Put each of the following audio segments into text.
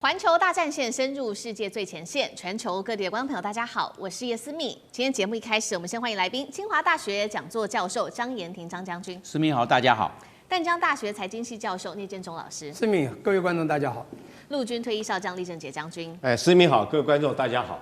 環球大戰線深入世界最前線，全球各地的觀眾朋友，大家好，我是葉思密。今天節目一開始，我們先歡迎來賓，清華大學講座教授張延廷張將軍。思密好，大家好。淡江大學財經系教授聶建中老師。思密，各位觀眾大家好。陸軍退役少將李正傑將軍。思密好，各位觀眾大家好。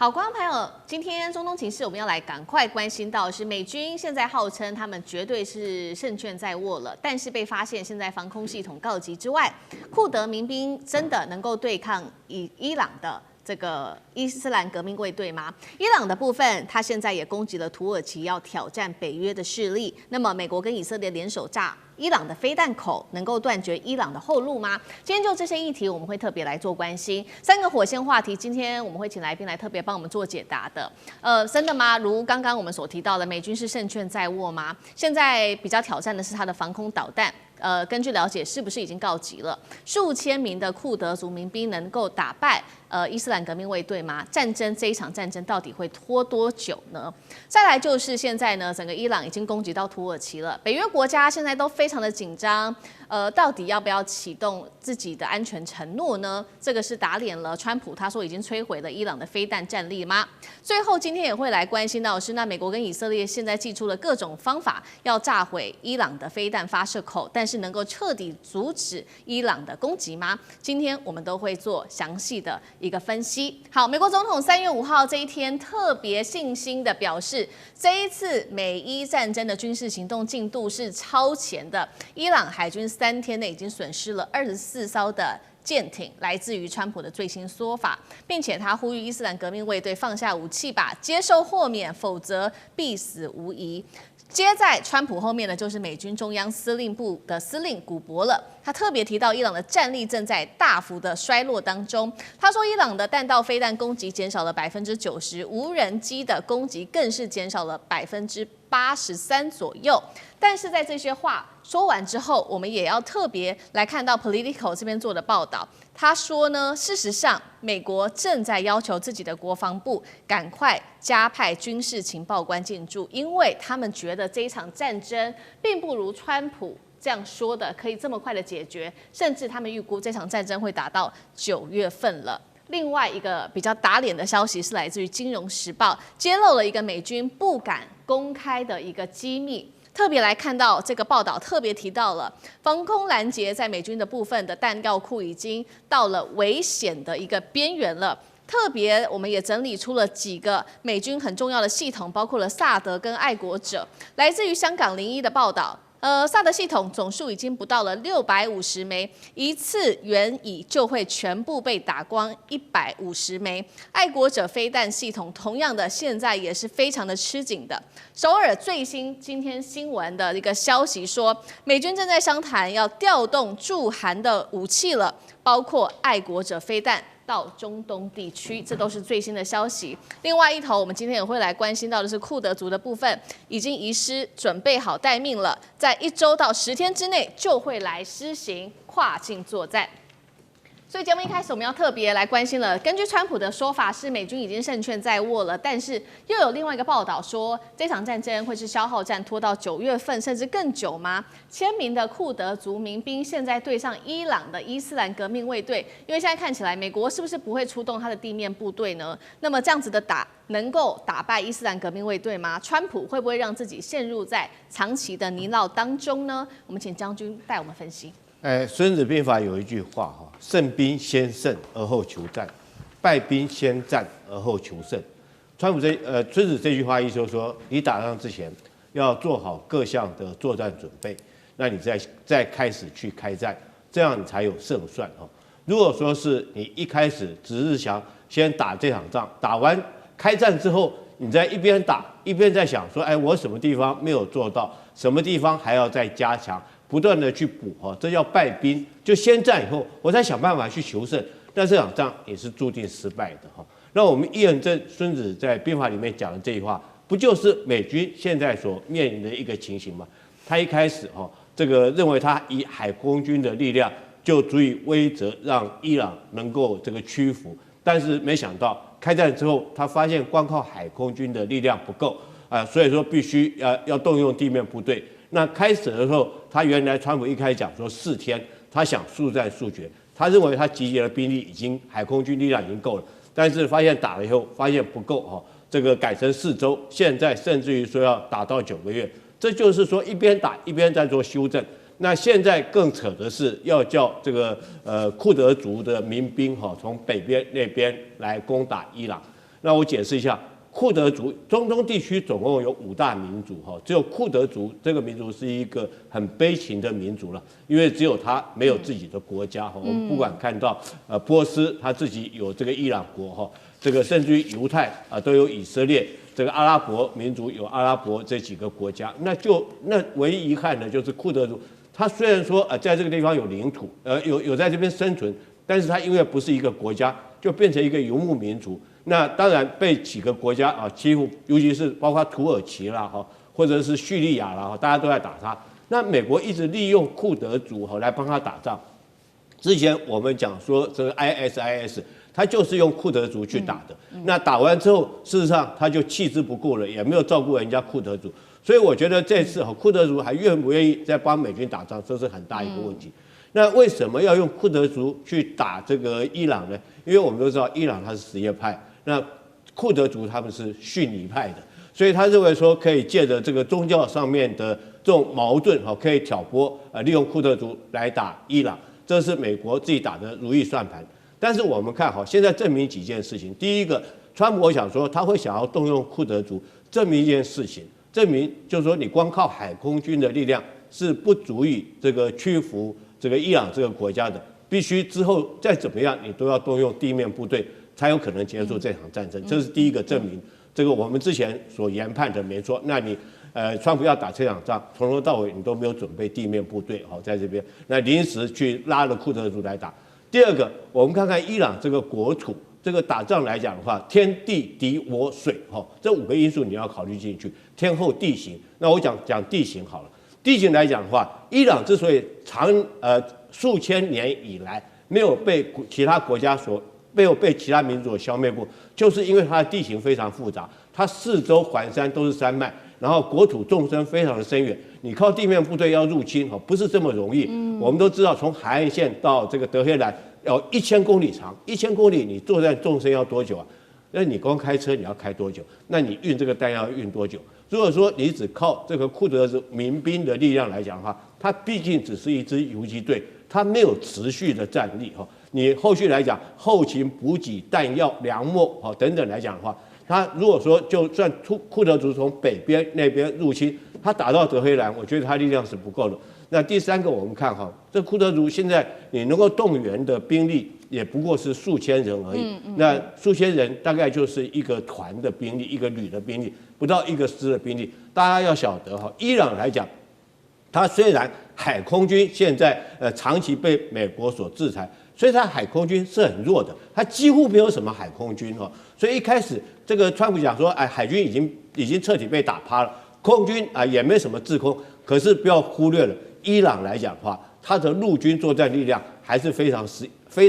好，觀眾朋友，今天中東情勢我們要來趕快關心到的是美軍現在號稱他們絕對是勝券在握了，但是被發現現在防空系統告急之外，庫德民兵真的能夠對抗伊朗的這個伊斯蘭革命衛隊嗎？伊朗的部分，他現在也攻擊了土耳其，要挑戰北約的勢力。那麼美國跟以色列聯手炸伊朗的飛彈口，能夠斷絕伊朗的後路嗎？今天就這些議題，我們會特別來做關心。三個火線話題，今天我們會請來賓來特別幫我們做解答的。真的嗎？如剛剛我們所提到的，美軍是勝券在握嗎？現在比較挑戰的是它的防空導彈。根據了解，是不是已經告急了？數千名的庫德族民兵能夠打敗伊斯蘭革命衛隊嗎？這一場戰爭到底會拖多久呢？再來就是現在呢，整個伊朗已經攻擊到土耳其了，北約國家現在都非常的緊張，到底要不要啟動自己的安全承諾呢？這個是打臉了川普，他說已經摧毀了伊朗的飛彈戰力嗎？最後今天也會來關心到的是，那美國跟以色列現在祭出了各種方法，要炸毀伊朗的飛彈發射口，但是能夠徹底阻止伊朗的攻擊嗎？今天我們都會做詳細的一個分析。好，美國總統3月5號這一天特別信心的表示，這一次美伊戰爭的軍事行動進度是超前的。伊朗海軍3天內已經損失了24艘的艦艇，來自於川普的最新說法，並且他呼籲伊斯蘭革命衛隊放下武器吧，接受豁免，否則必死無疑。接在川普後面的就是美軍中央司令部的司令古柏了，他特別提到伊朗的戰力正在大幅的衰落當中。他說，伊朗的彈道飛彈攻擊減少了90%，無人機的攻擊更是減少了83%左右。但是在這些話說完之後，我們也要特別來看到 Politico 這邊做的報道。他說呢，事實上，美國正在要求自己的國防部趕快加派軍事情報官進駐，因為他們覺得這一場戰爭並不如川普這樣說的可以這麼快的解決，甚至他們預估這場戰爭會打到9月份了。另外一個比較打臉的消息是來自於《金融時報》，揭露了一個美軍不敢公開的一個機密。特別來看到這個報道，特別提到了防空攔截在美軍的部分的彈藥庫已經到了危險的一個邊緣了。特別我們也整理出了幾個美軍很重要的系統，包括了薩德跟愛國者。來自於香港01的報道。薩德系統總數已經不到了650枚，一次援引就會全部被打光150枚。愛國者飛彈系統同樣的，現在也是非常的吃緊的。首爾最新今天新聞的一個消息說，美軍正在商談要調動駐韓的武器了，包括愛國者飛彈到中東地區，這都是最新的消息。另外一頭，我們今天也會來關心到的是庫德族的部分，已經移師準備好待命了，在1周到10天之內就會來施行跨境作戰。所以節目一開始，我們要特別來關心了。根據川普的說法，是美軍已經勝券在握了，但是又有另外一個報道說，這場戰爭會是消耗戰，拖到9月份甚至更久嗎？千名的庫德族民兵現在對上伊朗的伊斯蘭革命衛隊，因為現在看起來美國是不是不會出動他的地面部隊呢？那麼這樣子的能夠打敗伊斯蘭革命衛隊嗎？川普會不會讓自己陷入在長期的泥淖當中呢？我們請將軍帶我們分析。孫子兵法有一句話哈，勝兵先勝而後求戰，敗兵先戰而後求勝。孫子這句話意思就是說，你打仗之前要做好各項的作戰準備，那你再開始去開戰，這樣你才有勝算哈。如果說是你一開始只是想先打這場仗，打完開戰之後，你在一邊打一邊在想說，我什麼地方沒有做到，什麼地方還要再加強。不斷的去補哈，這叫敗兵。就先戰以後，我再想辦法去求勝，但這場仗也是注定失敗的哈。那我們驗證孫子在兵法裡面講的這句話，不就是美軍現在所面臨的一個情形嗎？他一開始哈，這個認為他以海空軍的力量就足以威懾讓伊朗能夠這個屈服，但是沒想到開戰之後，他發現光靠海空軍的力量不夠所以說必須要動用地面部隊。那開始的時候，他原來川普一開始講說4天，他想速戰速決，他認為他集結的兵力海空軍力量已經夠了，但是發現打了以後發現不夠哈，這個改成4週，現在甚至於說要打到9個月，這就是說一邊打一邊在做修正。那現在更扯的是要叫這個庫德族的民兵哈從北邊那邊來攻打伊朗。那我解釋一下，庫德族中東地區總共有5大民族哈，只有庫德族這個民族是一個很悲情的民族了，因為只有他沒有自己的國家哈。我們不管看到波斯他自己有這個伊朗國哈，這個甚至於猶太都有以色列。這個阿拉伯民族有阿拉伯這幾個國家，那唯一遺憾的就是庫德族，他雖然說在這個地方有領土，有在這邊生存，但是他因為不是一個國家，就變成一個游牧民族。那當然被幾個國家欺負，尤其是包括土耳其啦或者是敘利亞啦，大家都在打他。那美國一直利用庫德族來幫他打仗。之前我們講說這個 ISIS。他就是用庫德族去打的，那打完之後，事實上他就棄之不顧了，也沒有照顧人家庫德族，所以我覺得這次庫德族還願不願意再幫美軍打仗，這是很大一個問題。那為什麼要用庫德族去打這個伊朗呢？因為我們都知道伊朗他是什葉派，那庫德族他們是遜尼派的，所以他認為說可以借着這個宗教上面的這種矛盾可以挑撥利用庫德族來打伊朗，這是美國自己打的如意算盤。但是我們看現在證明幾件事情。第一個，川普我想說他會想要動用庫德族，證明一件事情，證明就是說你光靠海空軍的力量是不足以這個屈服這個伊朗這個國家的，必須之後再怎麼樣你都要動用地面部隊才有可能結束這場戰爭。這是第一個證明，這個我們之前所研判的沒錯。那你川普要打這場仗，從頭到尾你都沒有準備地面部隊在這邊，那臨時去拉了庫德族來打。第二個，我們看看伊朗這個國土，這個打仗來講的話，天地敵我水，這5個因素你要考慮進去。天候地形，那我講地形好了。地形來講的話，伊朗之所以數千年以來沒有被其他國家沒有被其他民族所消滅過，就是因為它的地形非常複雜，它4周環山都是山脈，然後國土縱深非常的深遠，你靠地面部隊要入侵不是這麼容易。我們都知道，從海岸線到這個德黑蘭要1000公里長，1000公里你作戰縱深要多久啊？那你光開車你要開多久？那你運這個彈藥要運多久？如果說你只靠這個庫德族民兵的力量來講的話，它畢竟只是一支游擊隊，它沒有持續的戰力你後續來講，後勤補給、彈藥、糧秣等等來講的話，他如果說就算庫德族從北邊那邊入侵，他打到德黑蘭，我覺得他力量是不夠的。那第三個，我們看這庫德族現在你能夠動員的兵力也不過是數千人而已。那數千人大概就是一個團的兵力，一個旅的兵力，不到一個師的兵力。大家要曉得伊朗來講，他雖然海空軍現在長期被美國所制裁。所以他海空軍是很弱的，他幾乎沒有什麼海空軍所以一開始這個川普講說，海軍已經徹底被打趴了，空軍也沒什麼制空。可是不要忽略了，伊朗來講的話，他的陸軍作戰力量還是非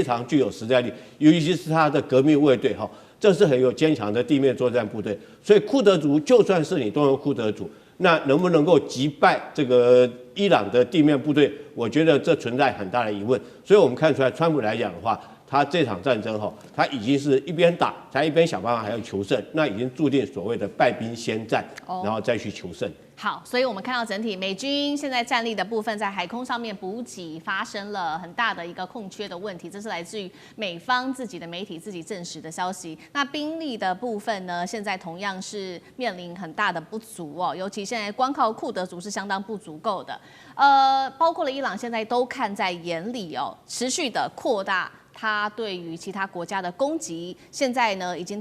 常具有實戰力，尤其是他的革命衛隊這是很有堅強的地面作戰部隊。所以庫德族就算是你動用庫德族，那能不能夠擊敗這個伊朗的地面部隊？我覺得這存在很大的疑問。所以我們看出來，川普來講的話，他這場戰爭他已經是一邊打，他一邊想辦法還要求勝，那已經注定所謂的敗兵先戰，然後再去求勝。好，所以我們看到整體美軍現在戰力的部分，在海空上面補給發生了很大的一個空缺的問題，這是來自於美方自己的媒體自己證實的消息。那兵力的部分呢，現在同樣是面臨很大的不足尤其現在光靠庫德族是相當不足夠的。包括了伊朗现在都看在眼裡持續的擴大他對於其他國家的攻擊，現在呢已經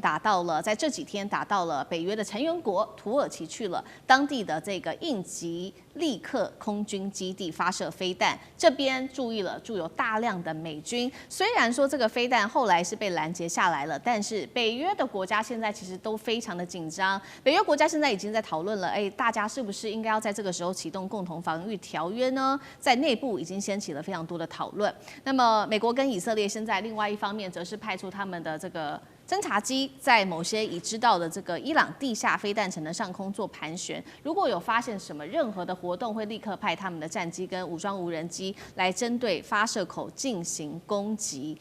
在這幾天打到了北約的成員國土耳其去了，當地的這個應急立刻空軍基地發射飛彈，這邊駐有大量的美軍。雖然說這個飛彈後來是被攔截下來了，但是北約的國家現在其實都非常的緊張。北約國家現在已經在討論了，大家是不是應該要在這個時候啟動共同防禦條約呢？在內部已經掀起了非常多的討論。那麼美國跟以色列現在另外一方面則是派出他們的這個偵察機在某些已知道的這個伊朗地下飛彈城的上空做盤旋，如果有發現什麼任何的活動，會立刻派他們的戰機跟武裝無人機來針對發射口進行攻擊。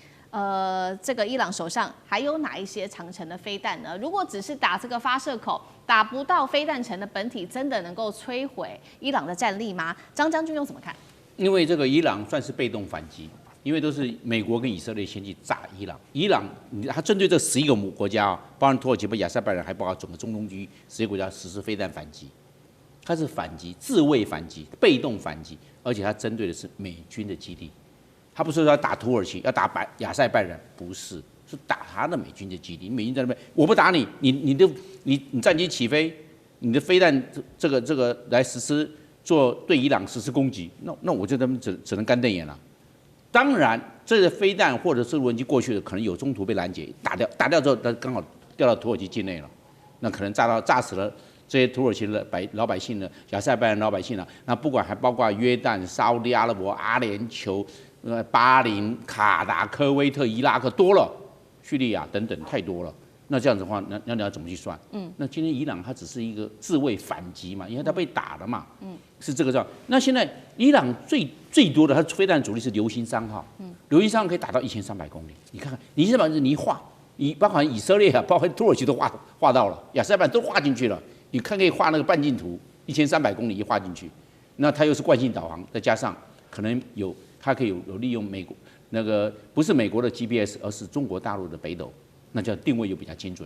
這個伊朗手上還有哪一些長程的飛彈呢？如果只是打這個發射口，打不到飛彈城的本體，真的能夠摧毀伊朗的戰力嗎？張將軍又怎麼看？因為这個伊朗算是被動反擊，因為都是美國跟以色列先去炸伊朗。伊朗他針對這11個國家啊，包含土耳其、亞塞拜然，還包括整個中東區11個國家實施飛彈反擊。它是反擊，自衛反擊，被動反擊，而且它針對的是美軍的基地。他不是說要打土耳其，要打亞塞拜然，不是，是打他的美軍的基地。美軍在那邊，我不打你，你戰機起飛，你的飛彈這個來實施對伊朗實施攻擊，那我就他們只能乾瞪眼了。當然，這個飛彈或者是無人機過去的，可能有中途被攔截，打掉之後，它剛好掉到土耳其境內了，那可能炸死了這些土耳其的老百姓呢，亞塞拜然老百姓了。那不管還包括約旦、沙烏地阿拉伯、阿聯酋。巴林、卡達、科威特、伊拉克多了，敘利亞等等太多了。那這樣子的話，那你要怎麼去算？那今天伊朗它只是一個自衛反擊嘛，因為它被打了嘛，是這個狀況。那現在伊朗最多的它飛彈主力是流星3號，流星3號可以打到1300公里。你看看，你现在你一畫，你包括以色列啊，包括土耳其都畫到了，亞塞拜然都畫進去了。你看可以畫那個半徑圖，1300公里一畫進去，那它又是慣性導航，再加上可能有。它可以有利用美國那個不是美國的 GPS， 而是中國大陸的北斗，那叫定位又比較精準。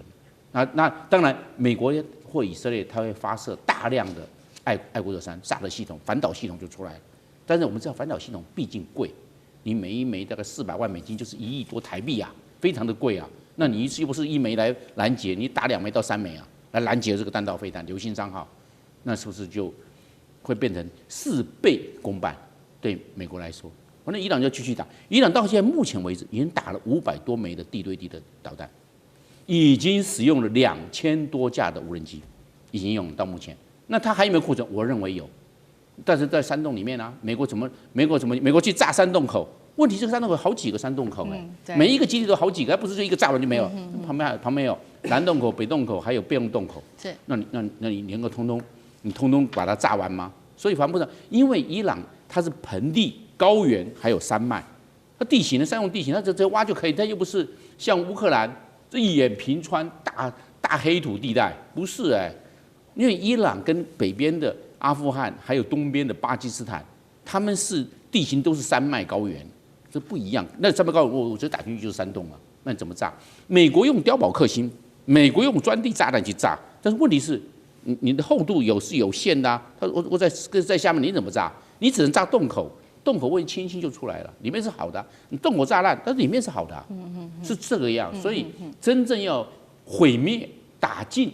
那當然，美國或以色列它會發射大量的愛國者3薩德系統，反導系統就出來了。但是我們知道反導系統畢竟貴，你每一枚大概400萬美金，就是1億多台幣啊，非常的貴啊。那你又不是1枚來攔截，你打2枚到3枚啊，來攔截這個彈道飛彈流星3號，那是不是就會變成4倍公辦？對美國來說。那伊朗就繼續打，伊朗到現在目前為止已經打了500多枚的地對地的導彈，已經使用了2000多架的無人機，已經用到目前。那它還有沒有庫存？我認為有，但是在山洞裡面啊，美國去炸山洞口？問題是山洞口好幾個山洞口每一個基地都好幾個，還不是說一個炸完就沒有，旁邊有南洞口、北洞口，還有備用洞口。是，那你能夠通通把它炸完嗎？所以防不上，因為伊朗它是盆地。高原還有山脈，它地形的山用地形，它直接挖就可以，它又不是像烏克蘭這一眼平川大黑土地帶，不是因為伊朗跟北邊的阿富汗還有東邊的巴基斯坦，他們是地形都是山脈高原，這不一樣。那山脈高原我覺得打進去就是山洞了，那你怎麼炸？美國用碉堡克星，美國用鑽地炸彈去炸，但是問題是你的厚度是有限的啊，我在下面你怎麼炸？你只能炸洞口。洞口问清晰就出来了，裡面是好的，你洞口炸爛，但是裡面是好的，是這個樣。所以真正要毀滅、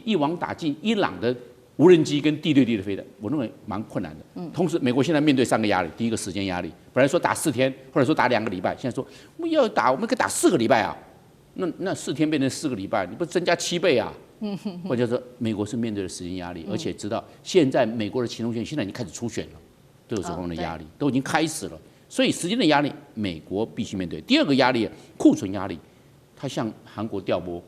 一網打盡伊朗的無人機跟地對地的飛彈，我認為蠻困難的。同時，美國現在面對3個壓力：第一個時間壓力，本來說打4天，或者說打2個禮拜，現在說我們可以打4個禮拜啊。那4天變成4個禮拜，你不增加7倍啊？或者說，美國是面對了時間壓力，而且知道現在美國的啟動權現在已經開始初選了。都有這方面的壓力，都已經開始了，所以時間的壓力，美國必須面對。第二個壓力，庫存壓力，它向韓國調撥，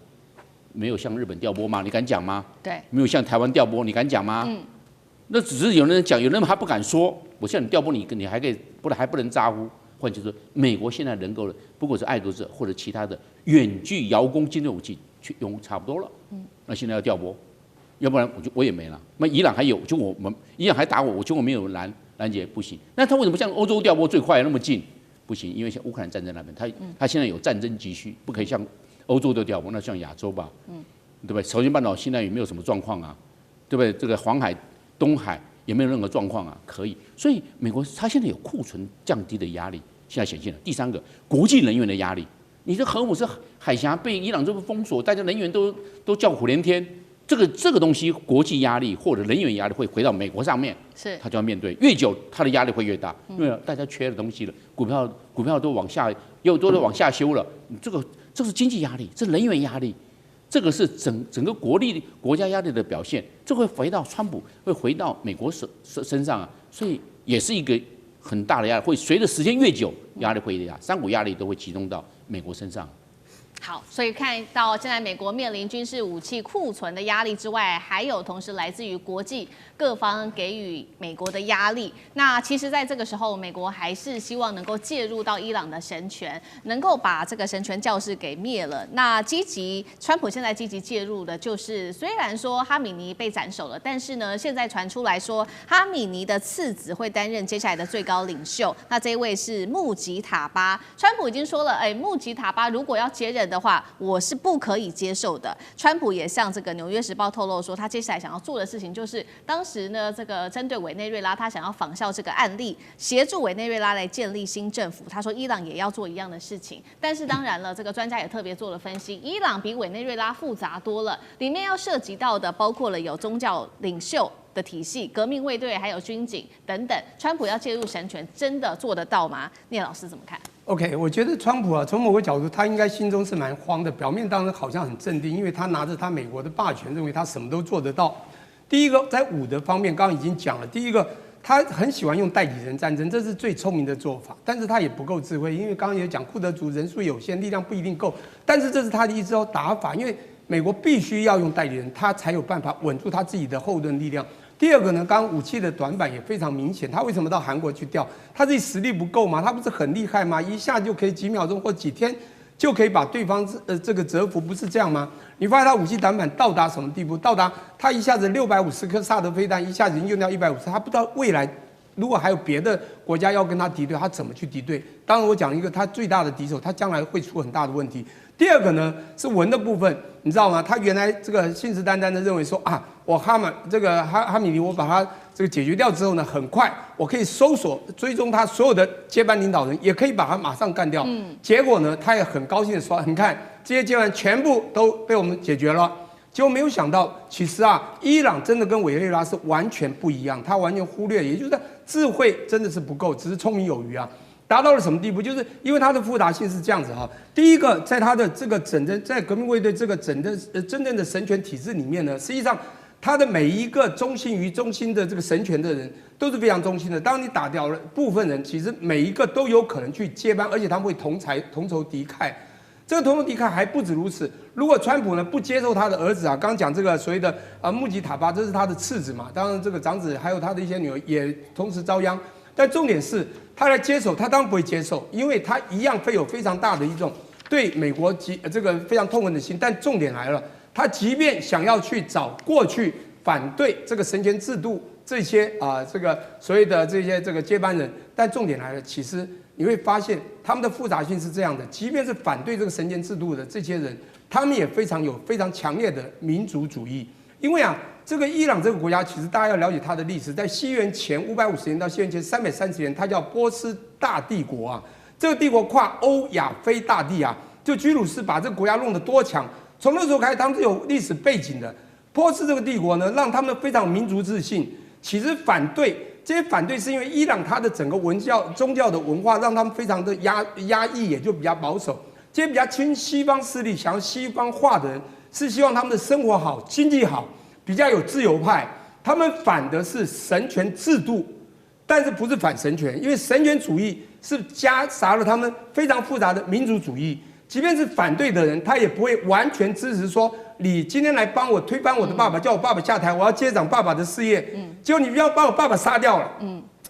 沒有向日本調撥嗎？你敢講嗎？對，沒有向台灣調撥，你敢講嗎？那只是有人講，有人還不敢說。我向你調撥，你還可以，還不能咋呼。換句話說，美國現在能夠的，不管是愛國者或者其他的遠距遙攻精準武器，去用差不多了。那現在要調撥，要不然我也沒了。那伊朗還有，就我們伊朗還打我，我沒有攔截不行，那他為什麼像歐洲調撥最快那麼近？不行，因為像烏克蘭戰爭那邊，他現在有戰爭急需，不可以像歐洲的調撥，那像亞洲吧，對不對？朝鮮半島現在有沒有什麼狀況啊？對不對？這個黃海、東海有沒有任何狀況啊？可以，所以美國它現在有庫存降低的壓力，現在顯現了。第3個，國際能源的壓力，你的核武是海峽被伊朗這個封鎖，大家能源都叫苦連天。這個東西，國際壓力或者能源壓力會回到美國上面，他就要面對，越久他的壓力會越大，因為大家缺的東西了，股票都往下，都往下修了，這是經濟壓力，這是能源壓力，這個是整個國家壓力的表現，這會回到川普，會回到美國身上啊，所以也是一個很大的壓力，會隨着時間越久，壓力會大，3股壓力都會集中到美國身上。好，所以看到現在美國面臨軍事武器庫存的壓力之外，還有同時來自於國際各方給予美國的壓力。那其實在這個時候，美國還是希望能夠介入到伊朗的神權，能夠把這個神權教士給滅了。那川普現在積極介入的就是，雖然說哈米尼被斬首了，但是呢，現在傳出來說哈米尼的次子會擔任接下來的最高領袖。那這一位是穆吉塔巴，川普已經說了，穆吉塔巴如果要接任的話，我是不可以接受的。川普也向這個《紐約時報》透露說，他接下來想要做的事情就是，當時呢，這個針對委內瑞拉，他想要仿效這個案例，協助委內瑞拉來建立新政府。他說，伊朗也要做一樣的事情。但是當然了，這個專家也特別做了分析，伊朗比委內瑞拉複雜多了，裡面要涉及到的包括了有宗教領袖的體系、革命衛隊，還有軍警等等。川普要介入神權，真的做得到嗎？聶老師怎麼看？OK， 我覺得川普啊，從某個角度，他應該心中是蠻慌的。表面當然好像很鎮定，因為他拿着他美國的霸權，認為他什麼都做得到。第一個，在武的方面，剛剛已經講了。第一個，他很喜歡用代理人戰爭，這是最聰明的做法。但是他也不夠智慧，因為剛剛也講庫德族人數有限，力量不一定夠。但是這是他的一招打法，因為美國必須要用代理人，他才有辦法穩住他自己的後盾力量。第二個呢，剛剛武器的短板也非常明顯，他為什麼到韓國去調？他自己實力不夠嗎？他不是很厲害嗎？一下就可以幾秒鐘或幾天就可以把對方這個折服，不是這樣嗎？你發現他武器短板到達什麼地步？到達他一下子650顆薩德飛彈，一下子用掉150，他不知道未來如果還有別的國家要跟他敵對，他怎麼去敵對？當然，我講一個他最大的敵手，他將來會出很大的問題。第二個呢是文的部分，你知道嗎？他原來這個信誓旦旦的認為說啊，我哈米尼，我把他這個解決掉之後呢，很快我可以搜索追蹤他所有的接班領導人，也可以把他馬上幹掉。結果呢，他也很高興的說，你看這些接班全部都被我們解決了。結果沒有想到，其實啊，伊朗真的跟委内瑞拉是完全不一樣，他完全忽略，也就是智慧真的是不夠，只是聰明有餘啊。達到了什麼地步？就是因為它的複雜性是這樣子哈。第一個，在它的這個在革命衛隊這個真正的神權體制裡面呢，實際上它的每一個忠心的這個神權的人都是非常忠心的。當你打掉了部分人，其實每一個都有可能去接班，而且他們會同仇敵愾。這個同仇敵愾還不止如此。如果川普呢不接受他的兒子啊，剛講這個所謂的穆吉塔巴，這是他的次子嘛，當然這個長子還有他的一些女兒也同時遭殃。但重點是，他來接手，他當然不會接受，因為他一樣會有非常大的一種對美國這個非常痛恨的心。但重點來了，他即便想要去找過去反對這個神權制度這些這個所謂的這些這個接班人，但重點來了，其實你會發現他們的複雜性是這樣的，即便是反對這個神權制度的這些人，他們也非常強烈的民族主義，因為這個伊朗這個國家，其實大家要了解它的歷史，在西元前550年到西元前330年，它叫波斯大帝國啊。這個帝國跨歐亞非大地啊，就居魯士把這個國家弄得多強。從那時候開始，他們是有歷史背景的。波斯這個帝國呢，讓他們非常民族自信。其實這些反對是因為伊朗它的整個宗教的文化，讓他們非常的壓抑，也就比較保守。這些比較親西方勢力、想要西方化的人，是希望他們的生活好、經濟好。比較有自由派，他們反的是神權制度，但是不是反神權，因為神權主義是夾雜了他們非常複雜的民族主義。即便是反對的人，他也不會完全支持說，你今天來幫我推翻我的爸爸，叫我爸爸下台，我要接掌爸爸的事業。結果你不要把我爸爸殺掉了。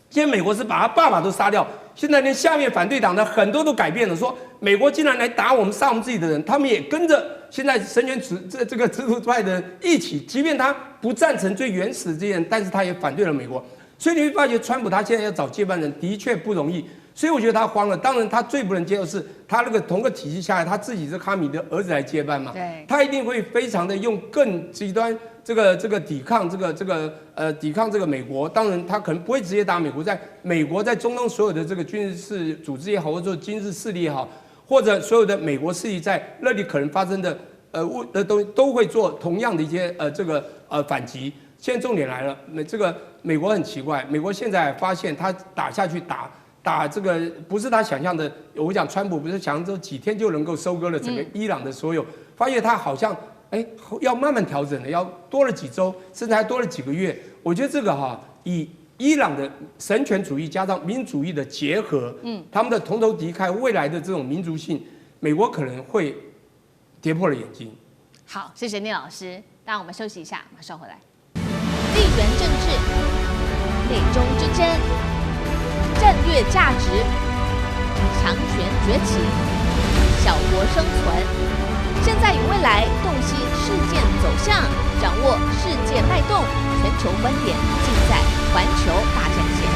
現在美國是把他爸爸都殺掉，現在連下面反对黨的很多都改變了，說美國竟然來打我們、殺我們自己的人，他們也跟着現在神權這個制度派的人一起，即便他不贊成最原始的這些人，但是他也反對了美國。所以你會發覺，川普他現在要找接班人的確不容易。所以我觉得他慌了。当然，他最不能接受是他那個同個體系下來，他自己是哈米的兒子來接班嘛。對。他一定會非常的用更極端這個抵抗抵抗這個美國。當然，他可能不會直接打美國，在美國在中東所有的這個軍事組織也好，或者說軍事勢力也好，或者所有的美國勢力在那裡可能發生的都會做同樣的一些反擊。現在重點來了，這個美國很奇怪，美國現在發現他打下去打這個不是他想象的。我講川普不是想象中幾天就能夠收割了整個伊朗的所有，發現他好像要慢慢調整了，要多了幾週，甚至還多了幾個月。我覺得這個以伊朗的神權主義加上民主義的結合，他們的同仇敵愾，未來的這種民族性，美國可能會跌破了眼鏡。好，謝謝聶老師。那我們休息一下，馬上回來。地緣政治、美中之爭、戰略價值、強權崛起、小國生存，現在與未來洞悉事件走向，掌握世界脈動，全球觀點盡在環球大戰線。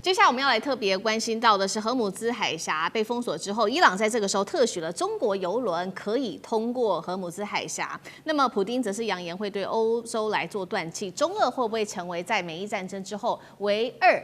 接下來我們要來特別關心到的是荷姆茲海峽被封鎖之後，伊朗在這個時候特許了中國郵輪可以通過荷姆茲海峽。那麼普丁則是揚言會對歐洲來做斷氣，中俄會不會成為在美伊戰爭之後唯二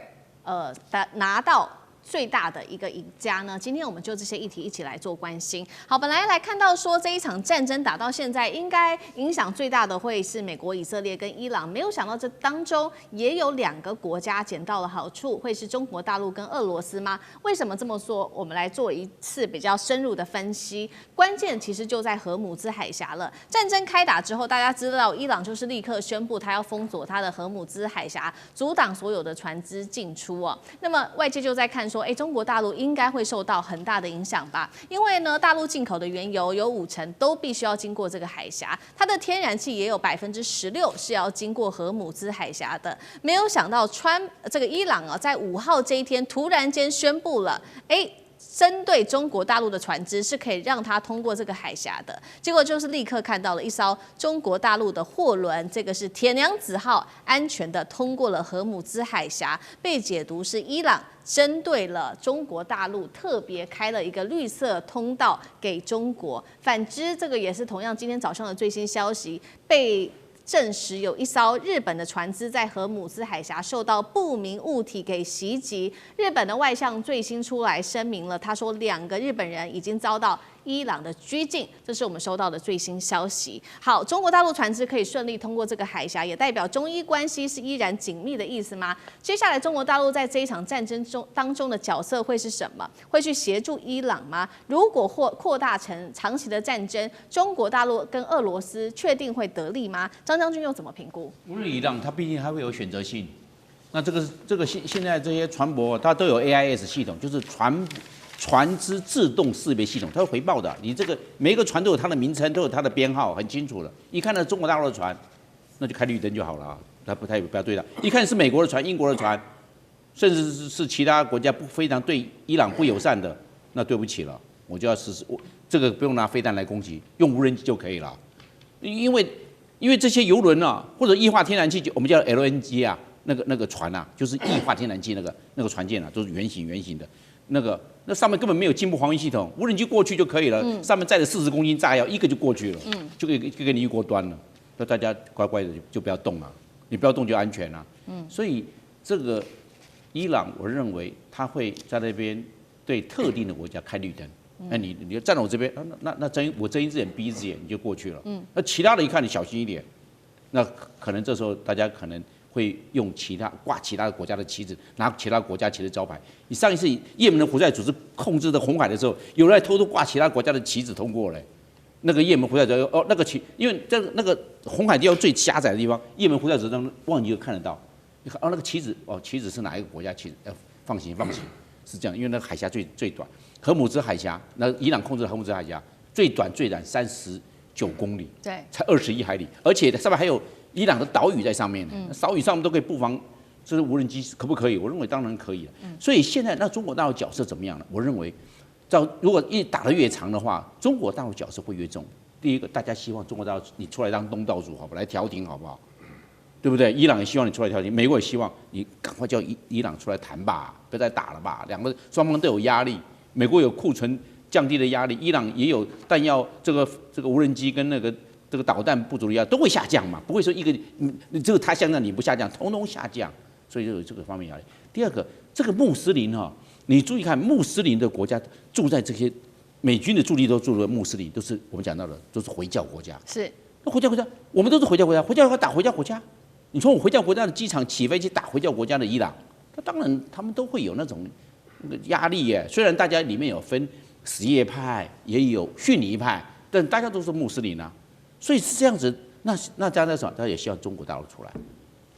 拿到最大的一個贏家呢？今天我們就這些議題一起來做關心。好，本來看到說這一場戰爭打到現在，應該影響最大的會是美國、以色列跟伊朗，沒有想到這當中也有2個國家撿到了好處，會是中國大陸跟俄羅斯嗎？為什麼這麼說？我們來做一次比較深入的分析。關鍵其實就在荷姆茲海峽了。戰爭開打之後，大家知道伊朗就是立刻宣布他要封鎖他的荷姆茲海峽，阻擋所有的船隻進出哦。那麼外界就在看說，中國大陸應該會受到很大的影響吧？因為呢，大陸進口的原油有50%都必須要經過這個海峽，它的天然氣也有16%是要經過荷姆茲海峽的。沒有想到這個伊朗在5號這一天突然間宣布了，針對中國大陸的船隻是可以讓它通過這個海峽的，結果就是立刻看到了一艘中國大陸的貨輪，這個是鐵娘子號，安全的通過了荷姆茲海峽，被解讀是伊朗針對了中國大陸特別開了一個綠色通道給中國。反之，這個也是同樣今天早上的最新消息，被證實有一艘日本的船隻在荷姆茲海峽受到不明物體給襲擊。日本的外相最新出來聲明了，他說2個日本人已經遭到伊朗的拘禁，這是我們收到的最新消息。好，中国大陸船隻可以順利通過這個海峽，也代表中伊關係是依然緊密的意思嗎？接下來中國大陸在這一場戰爭當中的角色會是什麼？會去協助伊朗嗎？如果擴大成長期的戰爭，中國大陸跟俄羅斯確定會得利嗎？張將軍又怎麼評估？無論伊朗，它畢竟還會有選擇性。那這個現在這些船舶，它都有 AIS 系統，就是船只自動識別系統，它會回報的。你這個每一個船都有它的名稱，都有它的編號，很清楚了。一看到中國大陸的船，那就開綠燈就好了，它不要對的。一看是美國的船、英國的船，甚至是其他國家非常對伊朗不友善的，那對不起了，我就要实施。這個不用拿飛彈來攻擊，用無人機就可以了。因為這些油輪啊，或者液化天然氣，我們叫 LNG 啊，那個船啊，就是液化天然气那個船艦啊，都是圓形的。那上面根本沒有進步防禦系統，無人機過去就可以了。上面載着40公斤炸藥，一個就過去了，就給你一鍋端了。那大家乖乖的就不要動了，你不要動就安全了。所以這個伊朗，我認為他會在那邊對特定的國家開綠燈。那你站在我這邊，那我睜一隻眼閉一隻眼，你就過去了。那其他的一看你小心一點，那可能這時候大家可能會用掛其他國家的旗子，拿其他國家旗的招牌。你上一次也门的胡塞組織控制的紅海的時候，有人還偷偷掛其他國家的旗子通過嘞。那個也門胡塞組織那個旗，因為那個紅海地方最狹窄的地方，也門胡塞組織忘記就看得到。你看那個旗子旗子是哪一個國家旗子？放行，是這樣，因為那個海峽最短，荷姆茲海峽，那伊朗控制的荷姆茲海峽最短39公里，对，才21海里，而且上面還有伊朗的島嶼在上面，島嶼上面都可以布防，這是無人機可不可以？我認為當然可以了。所以現在那中國大陸角色怎麼樣呢？我認為，如果一打得越長的話，中國大陸角色會越重。第一個，大家希望中國大陸你出來當東道主，好不好？來調停，好不好？對不對？伊朗也希望你出來調停，美國也希望你趕快叫伊朗出來談吧，不要再打了吧。雙方都有壓力，美國有庫存降低的壓力，伊朗也有彈藥，這個無人機跟這個導彈不足的壓力都會下降嘛，不會說一個這個他下降你不下降，統統下降，所以就有這個方面壓力。第二個，這個穆斯林哈，你注意看，穆斯林的國家住在這些美軍的驻地都住的穆斯林，都是我們講到的都是回教國家。是，那回教国家，我们都是回教国家，回教要打回教國家。你从回教國家的機場起飛去打回教國家的伊朗，那當然他們都會有那種壓力耶。雖然大家裡面有分什葉派，也有遜尼派，但大家都是穆斯林啊，所以是這樣子。那大家什麼？大家也希望中國大陸出來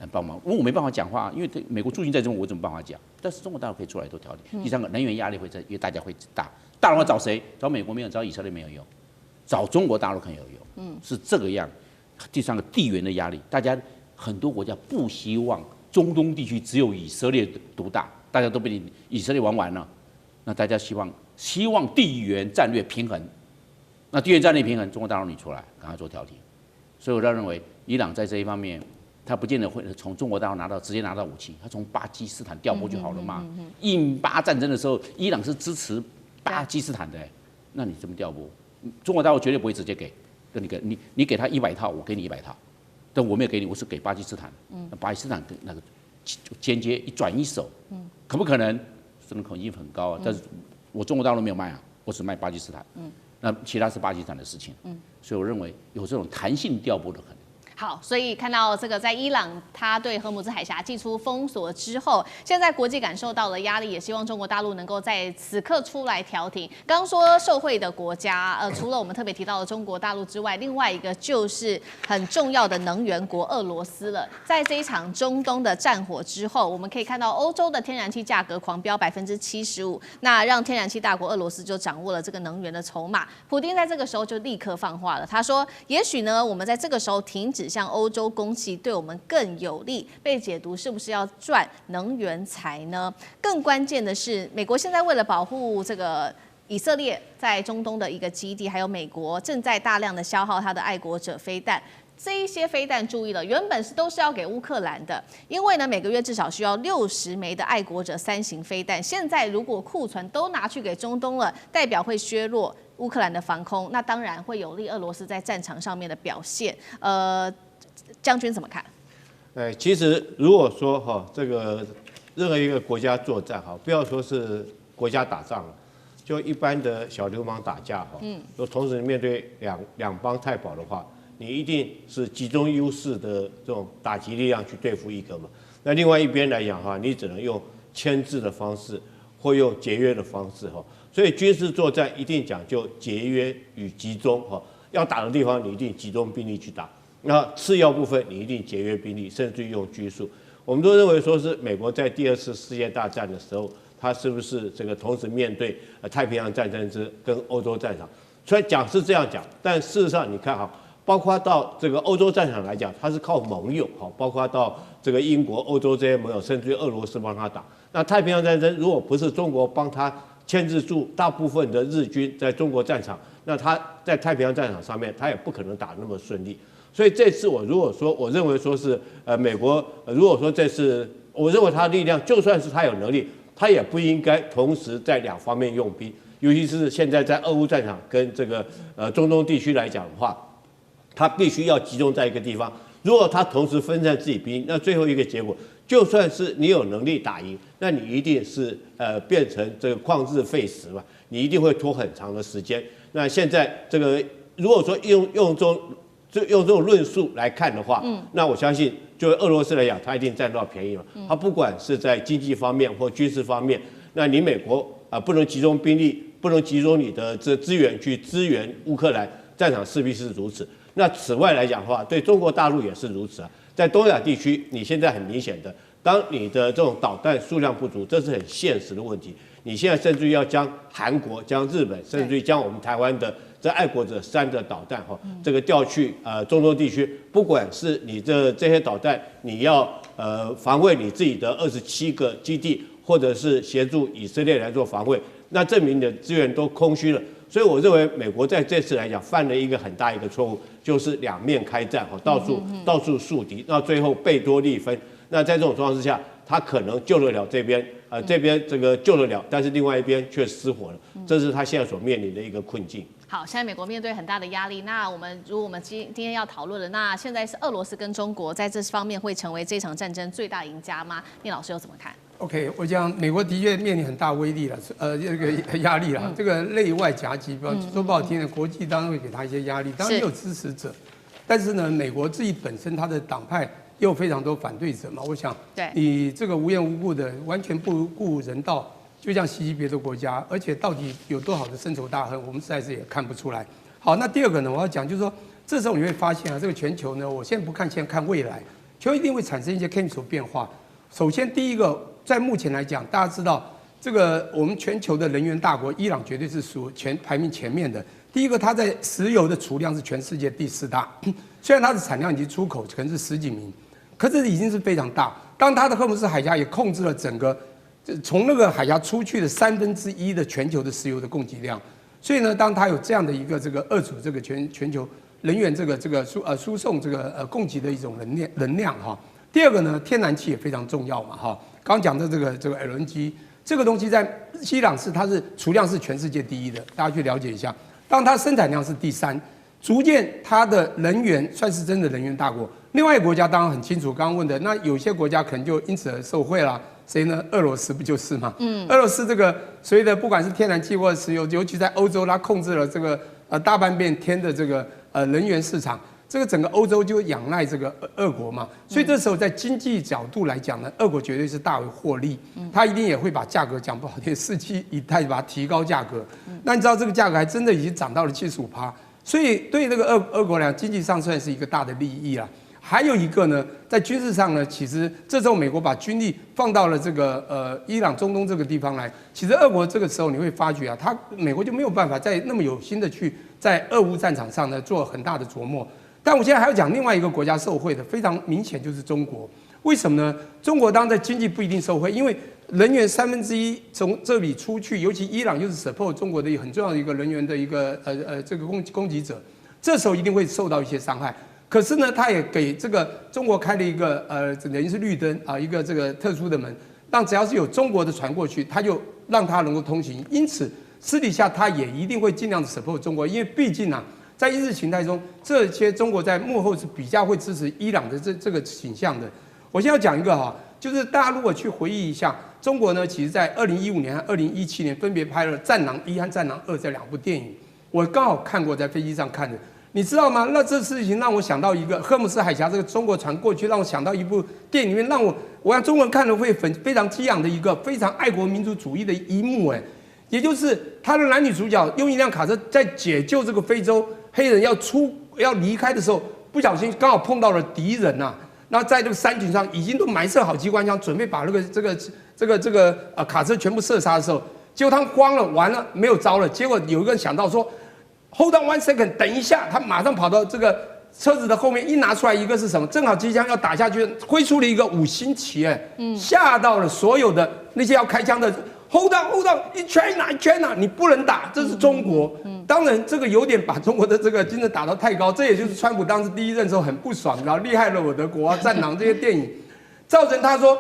來幫忙。我沒辦法講話，因為美國駐軍在中國，我怎麼辦法講？但是中國大陸可以出來做調解。第三個，能源壓力會越大家會大，大的話找誰？找美國沒有，找以色列沒有用。找中國大陸很有用，是這個樣。第三個地緣的壓力，大家很多國家不希望中東地區只有以色列獨大，大家都被以色列玩完了，那大家希望地缘戰略平衡，那地缘戰略平衡，中國大陸你出來趕快做調停，所以我認為伊朗在這一方面，他不見得會從中國大陸直接拿到武器，他從巴基斯坦調撥就好了嘛。印巴戰爭的時候，伊朗是支持巴基斯坦的，那你怎麼調撥？中國大陸絕對不會直接給，你給他100套，我給你100套，但我沒有給你，我是給巴基斯坦。那巴基斯坦那個間接一轉一手，可不可能？这种可能性很高啊。但是我中國大陸沒有賣啊，我只賣巴基斯坦。那其他是巴基斯坦的事情。所以我認為有這種彈性調撥的可能。好，所以看到這個，在伊朗他對荷姆茲海峽祭出封鎖之後，現在國際感受到了壓力，也希望中國大陸能夠在此刻出來調停。剛剛說受惠的國家，除了我們特別提到的中國大陸之外，另外一個就是很重要的能源國俄羅斯了。在這一場中東的戰火之後，我們可以看到歐洲的天然氣價格狂飆75%，那讓天然氣大國俄羅斯就掌握了這個能源的籌碼。普丁在這個時候就立刻放話了，他說：“也許呢，我們在這個時候停止向歐洲供氣，對我們更有利。”被解讀是不是要賺能源財呢？更關鍵的是，美國現在為了保護這個以色列在中東的一個基地，還有美國正在大量的消耗它的愛國者飛彈。這一些飛彈注意了，原本都是要給烏克蘭的，因為呢每個月至少需要60枚的愛國者3型飛彈。現在如果庫存都拿去給中東了，代表會削弱烏克蘭的防空，那當然會有利俄羅斯在戰場上面的表現。將軍怎麼看？其實如果說這個任何一個國家作戰不要說是國家打仗了，就一般的小流氓打架就同時面對兩邦太保的話，你一定是集中優勢的這種打擊力量去對付一個嘛。那另外一邊來講的話，你只能用牽制的方式或用節約的方式所以軍事作戰一定講究節約與集中要打的地方你一定集中兵力去打。那次要部分你一定節約兵力，甚至於用軍數。我們都認為說是美國在第2次世界大戰的時候，它是不是這個同時面對太平洋戰爭跟歐洲戰場？雖然講是這樣講，但事實上你看包括到這個歐洲戰場來講，它是靠盟友包括到這個英國、歐洲這些盟友，甚至於俄羅斯幫他打。那太平洋戰爭如果不是中國幫他牽制住大部分的日軍在中國戰場，那他在太平洋戰場上面他也不可能打那麼順利。所以這次我認為說是美國如果說這次我認為他的力量，就算是他有能力，他也不應該同時在2方面用兵，尤其是現在在俄烏戰場跟這個中東地區來講的話，他必須要集中在一個地方。如果他同時分散自己兵力，那最後一個結果，就算是你有能力打贏，那你一定是變成這個曠日費時嘛，你一定會拖很長的時間。那現在這個如果說用這種論述來看的話，那我相信就俄羅斯來講，他一定佔到便宜嘛。他不管是在經濟方面或軍事方面，那你美國不能集中兵力，不能集中你的這資源去支援烏克蘭，戰場勢必是如此。那此外來講的話，對中國大陸也是如此在東亞地區，你現在很明顯的，當你的這種導彈數量不足，這是很現實的問題。你現在甚至於要将韓國、將日本，甚至於將我們台灣的這愛國者3的導彈這個調去中東地區，不管是你這些導彈，你要防衛你自己的27個基地，或者是協助以色列來做防衛，那證明你的資源都空虛了。所以我認為美國在這次來講犯了一個很大一個錯誤，就是2面開戰到處樹敵，到最後貝多利分。那在這種狀況之下，他可能救得了這邊，這邊這個救得了，但是另外一邊卻失火了，這是他現在所面臨的一個困境。好，現在美國面對很大的壓力。那如果我們今天要討論的，那現在是俄羅斯跟中國在這方面會成為這場戰爭最大贏家嗎？聶老師又怎麼看 ？OK， 我講美國的確面臨很大威力了，這個壓力了，这個內外夾擊，說不好聽的，國際當然會給他一些壓力，當然也有支持者，但是呢，美國自己本身他的黨派也有非常多反對者嘛。我想，你這個無緣無故的完全不顧人道。就像襲擊別的國家，而且到底有多少的深仇大恨，我們實在是也看不出來。好，那第二個呢，我要講就是說，這時候你會發現這個全球呢，我現在不看現在，看未來，全球一定會產生一些 chemical 變化。首先，第一個，在目前來講，大家知道這個我們全球的能源大國伊朗絕對是排名前面的。第一個，它在石油的儲量是全世界第4大，雖然它的產量以及出口可能是10幾名，可是已經是非常大。當它的荷姆斯海峽也控制了整個從那個海峽出去的1/3的全球的石油的供給量，所以呢，當它有這樣的一個這個2組這個全球能源這個輸送這個供給的一種能量哈。第二個呢，天然氣也非常重要嘛哈。剛講的這個 LNG 這個東西在伊朗它是儲量是全世界第1的，大家去了解一下。當它生產量是第3，逐漸它的能源算是真的能源大國。另外一個國家當然很清楚，剛剛問的那有些國家可能就因此而受惠啦。誰呢？俄羅斯不就是嗎？俄羅斯這個所謂的不管是天然氣或者石油，尤其在歐洲，它控制了這個大半邊天的這個能源市場。這個整個歐洲就仰賴這個俄國嘛，所以這時候在經濟角度來講呢，俄國絕對是大為獲利，它一定也會把價格講不好聽，伺機以待把它提高價格。那你知道這個價格還真的已經漲到了75%，所以對這個俄國來講，經濟上算是一個大的利益啦。還有一個呢，在軍事上呢，其實這時候美國把軍力放到了這個伊朗、中東這個地方來，其實俄國這個時候你會發覺啊，美國就沒有辦法再那麼有心的去在俄烏戰場上呢做很大的琢磨。但我現在還要講另外一個國家受惠的，非常明顯就是中國。為什麼呢？中國當然在經濟不一定受惠，因為能源1/3從這裡出去，尤其伊朗又是 support 中國的很重要的一個能源的一個這個供給者，這時候一定會受到一些傷害。可是呢，他也給這個中國開了一個等於是綠燈啊，一個這個特殊的門，讓只要是有中國的船過去，他就讓他能夠通行。因此私底下他也一定會盡量的 support 中國，因為畢竟啊。在意識形態中，這些中國在幕後是比較會支持伊朗的這個傾向的。我現在要講一個哈，就是大家如果去回憶一下，中國呢，其實在2015年和2017年分別拍了《戰狼1》和《戰狼2》這2部電影，我剛好看過，在飛機上看的。你知道嗎？那這事情讓我想到一個荷姆斯海峽這個中國船過去，讓我想到一部電影裡面，讓我讓中國人看了會非常激昂的一個非常愛國民族主義的一幕哎，也就是他的男女主角用一輛卡車在解救這個非洲黑人要離開的時候，不小心剛好碰到了敵人吶、啊。那在這個山群上已經都埋設好機關槍，準備把那個卡車全部射殺的時候，結果他們慌了，完了沒有招了。結果有一個人想到說 ，Hold on 1 second， 等一下，他馬上跑到這個車子的後面，一拿出來一個是什麼？正好機槍要打下去，揮出了一個5星旗，嚇到了所有的那些要開槍的。Hold on， 一圈啊，你不能打，這是中國。當然，這個有點把中國的這個精神打到太高，這也就是川普當時第一任時候很不爽，然後厲害了我的國啊，戰狼這些電影，造成他說，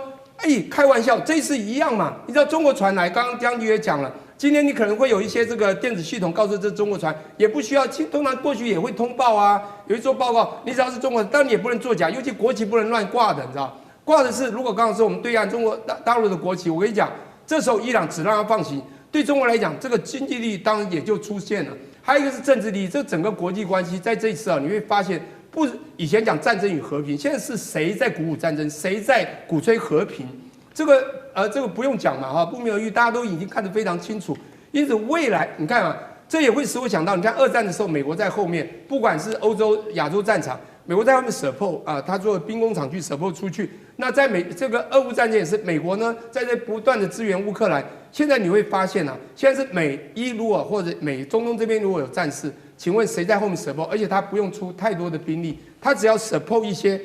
開玩笑，這次一樣嘛。你知道中國船來，剛剛將軍也講了，今天你可能會有一些這個電子系統告訴這中國船，也不需要，通常過去也會通報啊，有一做報告，你只要是中國，但你也不能作假，尤其國旗不能亂掛的，你知道，掛的是如果剛好是我們對岸中國大陸的國旗，我跟你講。這時候伊朗只讓他放行，對中國來講，這個經濟利益當然也就出現了。還有一個是政治利益，這整個國際關係在這一次啊，你會發現，不以前講戰爭與和平，現在是誰在鼓舞戰爭，誰在鼓吹和平？這個不用講嘛哈，不言而喻，大家都已經看得非常清楚。因此未來你看啊，這也會使我想到，你看2戰的時候，美國在後面，不管是歐洲、亞洲戰場。美國在外面 support 啊，他做兵工廠去 support 出去。那在這個俄烏戰爭也是，美國呢在這不斷的支援烏克蘭。現在你會發現啊，現在是美伊如果或者美中東這邊如果有戰事，請問誰在後面 support？ 而且他不用出太多的兵力，他只要 support 一些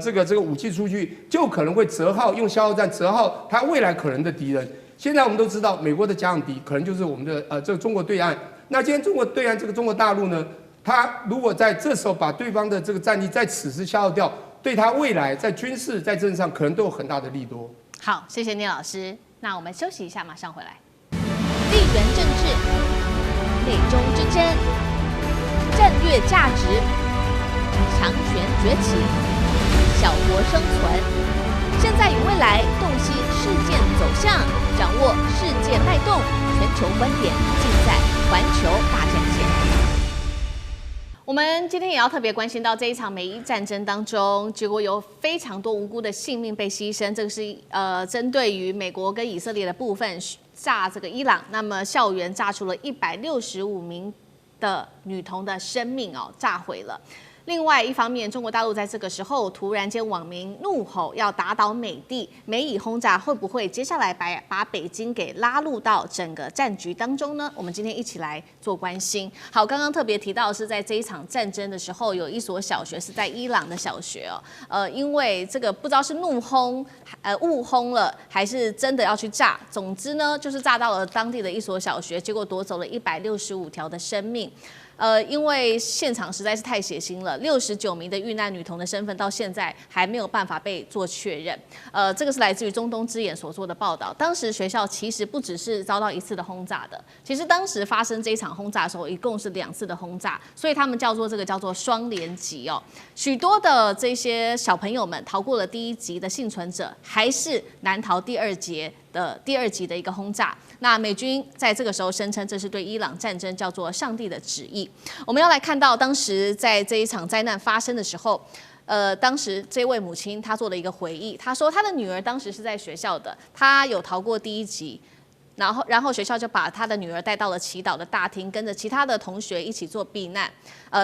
這個武器出去，就可能會折耗，用消耗戰折耗他未來可能的敵人。現在我們都知道，美國的假想敵可能就是我們的這個中國對岸。那今天中國對岸這個中國大陸呢？他如果在這時候把對方的這個戰力在此時消耗掉，對他未來在軍事在政治上可能都有很大的利多。好，謝謝聶老師。那我們休息一下，馬上回來。地緣政治、美中之爭、戰略價值、強權崛起、小國生存，現在與未來洞悉事件走向，掌握世界脈動，全球觀點盡在環球大戰線。我們今天也要特別關心到這一場美伊戰爭當中，結果有非常多無辜的性命被犧牲。這個是針對於美國跟以色列的部分炸這個伊朗，那麼校園炸出了165名的女童的生命炸毀了。另外一方面，中國大陸在這個時候突然間網民怒吼要打倒美帝，美以轟炸會不會接下來把北京給拉入到整個戰局當中呢？我們今天一起來做關心。好，剛剛特別提到的是在這一場戰爭的時候，有一所小學是在伊朗的小學哦，因為這個不知道是怒轟誤轟了，還是真的要去炸。總之呢，就是炸到了當地的一所小學，結果奪走了165條的生命。因為現場實在是太血腥了，69名的遇難女童的身份到現在還沒有辦法被做確認。這個是來自於中東之眼所做的報道。當時學校其實不只是遭到一次的轟炸的，其實當時發生這一場轟炸的時候，一共是2次的轟炸，所以他們叫做這個叫做雙連擊哦。許多的這些小朋友們逃過了第1級的幸存者，還是難逃第2級的一個轟炸。那美軍在這個時候聲稱，這是對伊朗戰爭叫做上帝的旨意。我們要來看到當時在這一場災難發生的時候，當時這位母親她做了一個回憶，她說她的女兒當時是在學校的，她有逃過第1級。然後學校就把他的女兒帶到了祈禱的大廳，跟着其他的同學一起做避難。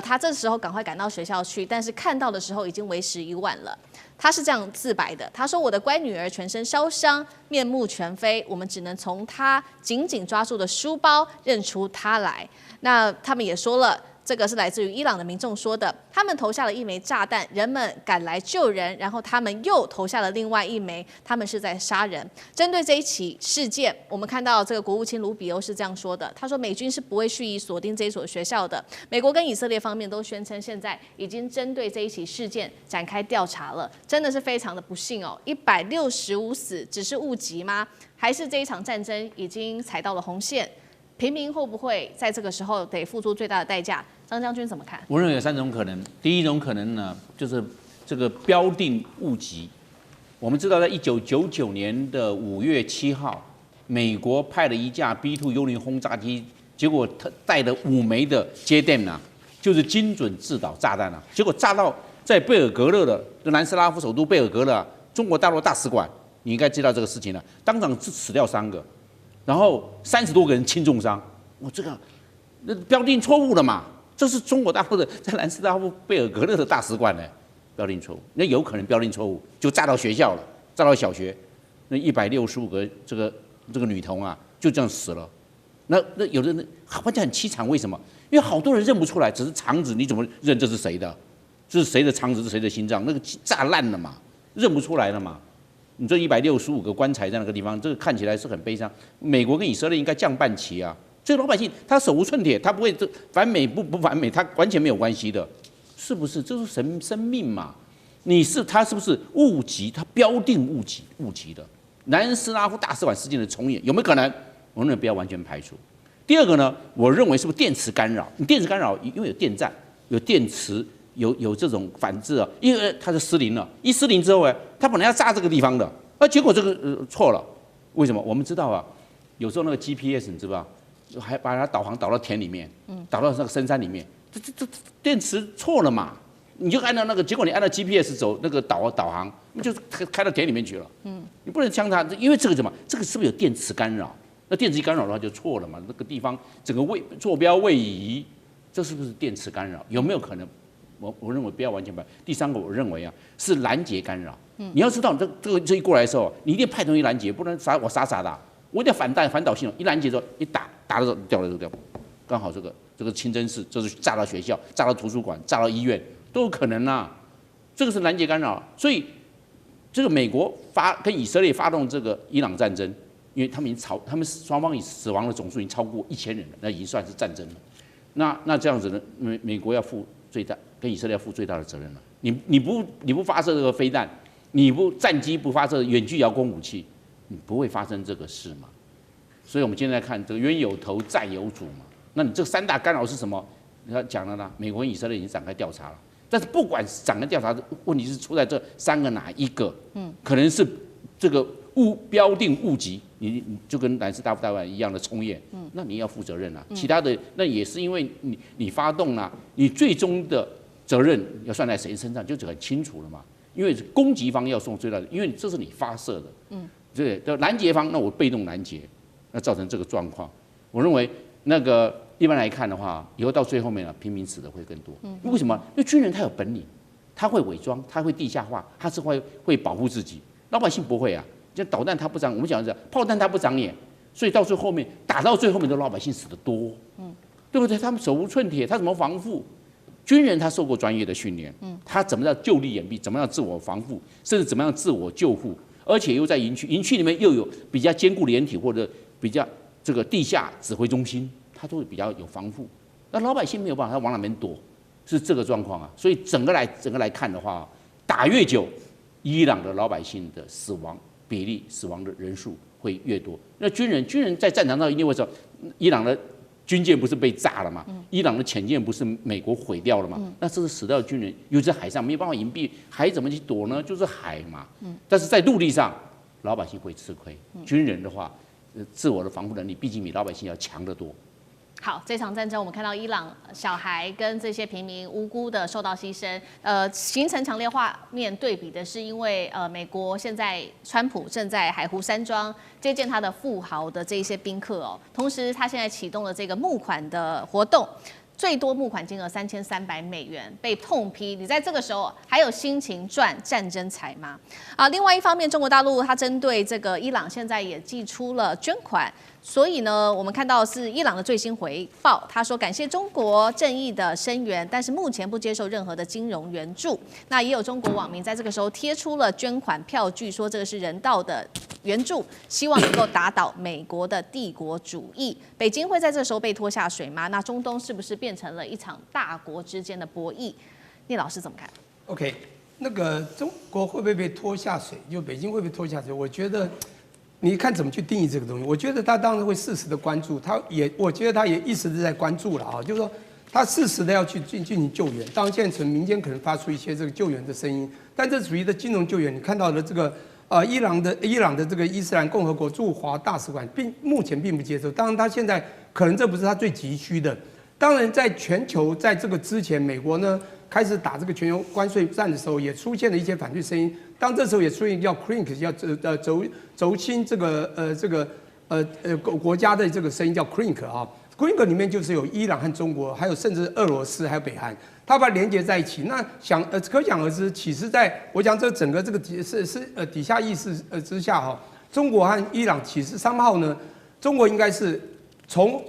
他這時候趕快趕到學校去，但是看到的時候已經為時已晚了。他是這樣自白的，他說：“我的乖女兒全身燒傷，面目全非，我們只能從她緊緊抓住的書包認出她來。”那他們也說了。這個是來自於伊朗的民眾說的，他們投下了1枚炸彈，人們趕來救人，然後他們又投下了另外1枚，他們是在殺人。針對這一起事件，我們看到這個國務卿盧比歐是這樣說的，他說美軍是不會蓄意鎖定這所學校的，美國跟以色列方面都宣稱現在已經針對這一起事件展開調查了，真的是非常的不幸哦，165死只是誤擊嗎？還是這一場戰爭已經踩到了紅線？平民會不會在這個時候得付出最大的代價？張將軍怎麼看？我認為有3種可能。第一種可能呢，就是這個標定誤擊。我們知道，在1999年的5月7號，美國派了一架 B-2 幽靈轟炸機，結果它帶了5枚的 JDAM 啊，就是精準制導炸彈啊，結果炸到在貝爾格勒的南斯拉夫首都貝爾格勒啊，中國大陸大使館，你應該知道這個事情了，當場死掉3個，然後30多個人輕重傷。我這個那標定錯誤了嘛？這是中國大陸的在南斯拉夫貝爾格勒的大使館呢，標定錯誤，那有可能標定錯誤就炸到學校了，炸到小學，那165個這個女童啊就這樣死了。那有的人大家很淒慘，為什麼？因為好多人認不出來，只是腸子，你怎麼認這是誰的？這是誰的腸子？是誰的心臟？那個炸爛了嘛，認不出來了嘛。你這165個棺材在那個地方，這個看起來是很悲傷。美國跟以色列應該降半旗啊。這個老百姓他手無寸鐵，他不會反美不反美，他完全沒有關係的，是不是？這是生命嘛？他是不是誤擊？他標定誤擊的。南斯拉夫大使館事件的重演有沒有可能？我認為不要完全排除。第2個呢，我認為是不是電磁干擾？你電磁干擾，因為有電站、有電磁、有這種反制啊，因為它是失靈了，一失靈之後呢，它本來要炸這個地方的，結果這個錯了，為什麼？我們知道啊，有時候那個 GPS 你知不知道？還把它導航導到田裡面，導到那個深山裡面，這電池錯了嘛？你就按照那個，結果你按照 GPS 走那個導航，你就開到田裡面去了。你不能將它，因為這個什麼？這個是不是有電磁干擾？那電磁一干擾的話就錯了嘛？那個地方整個坐標位移，這是不是電磁干擾？有沒有可能？我認為不要完全排。第3個，我認為啊是攔截干擾。你要知道這一過來的時候，你一定派東西攔截，不能我傻傻的。我一定要反導系統，一攔截之後一打到掉了就掉，剛好這個清真寺就是炸到學校、炸到圖書館、炸到醫院都有可能啊，這個是攔截干擾。所以這個美國跟以色列發動這個伊朗戰爭，因為他們雙方死亡的總數已經超過1000人了，那已經算是戰爭了。那這樣子呢，美國要負最大，跟以色列要負最大的責任了。你不發射這個飛彈，你不戰機不發射遠距遙攻武器。你不會發生這個事嘛？所以我們現在看這個冤有頭債有主嘛。那你這3大干擾是什麼？你看講了啦，美國跟以色列已經展開調查了。但是不管展開調查，問題是出在這3個哪一個？可能是這個標定誤擊，你就跟南斯拉夫大使館一樣的重演，那你要負責任啊。其他的那也是因為你發動啦，你最終的責任要算在誰身上，就很清楚了嘛。因為攻擊方要受最大的，因為這是你發射的，对，攔截方那我被動攔截，那造成這個狀況。我認為那個一般來看的話，以後到最後面平民死的會更多。為什麼？因為軍人他有本領，他會偽裝，他會地下化，他是會保護自己。老百姓不會啊，就導彈他不長，我們講的是炮彈他不長眼，所以到最後面打到最後面的老百姓死得多，對不對？他們手無寸鐵，他怎麼防護？軍人他受過專業的訓練，他怎麼樣就地掩蔽，怎麼樣自我防護，甚至怎麼樣自我救護，而且又在營區裡面又有比較堅固的掩體或者比較這個地下指揮中心，他都會比較有防護。那老百姓沒有辦法，他往哪邊躲？是這個狀況啊。所以整個來看的話，打越久，伊朗的老百姓的死亡比例、死亡的人數會越多。那軍人在戰場上一定會說，伊朗的軍艦不是被炸了嗎？伊朗的潛艦不是美國毀掉了嗎？那這是死掉的軍人，又在海上沒有辦法隱蔽，海怎麼去躲呢？就是海嘛。但是在陸地上，老百姓會吃虧。軍人的話，自我的防護能力畢竟比老百姓要強得多。好，這場戰爭我們看到伊朗小孩跟這些平民無辜的受到犧牲，形成強烈畫面对比的是，因為美國現在川普正在海湖山莊接見他的富豪的這一些賓客哦，同時他現在啟動了這個募款的活動。最多募款金額$3300，被痛批你在這個時候還有心情賺戰爭財嗎？另外一方面，中國大陸它針對這個伊朗現在也祭出了捐款，所以呢，我們看到是伊朗的最新回報，他說感謝中國正義的聲援，但是目前不接受任何的金融援助。那也有中國網民在這個時候貼出了捐款票據，說這個是人道的援助，希望能夠打倒美國的帝國主義。北京會在這個時候被拖下水嗎？那中東是不是變成了一場大國之間的博弈？聶老師怎麼看 ？OK， 那個中國會不會被拖下水？就北京會不會拖下水？我覺得你看怎麼去定義這個東西。我覺得他當然會適時的關注，我覺得他也一直是在關注了啊，就是說他適時的要去進行救援。當然現在從民間可能發出一些這個救援的聲音，但這屬於的金融救援。你看到的這個。伊朗的這個伊斯蘭共和國駐華大使館目前並不接受。當然，他現在可能這不是他最急需的。當然，在全球在這個之前，美國呢開始打這個全球關稅戰的時候，也出現了一些反對聲音。當這時候也出現叫 CRINC 叫軸心國家的這個聲音叫 CRINC 啊。CRINC 裡面就是有伊朗和中國，還有甚至俄羅斯，還有北韓，它把它連接在一起。那可想而知，其實在我講這整個這個底下意識之下哈，中國和伊朗其實3號呢，中國應該是從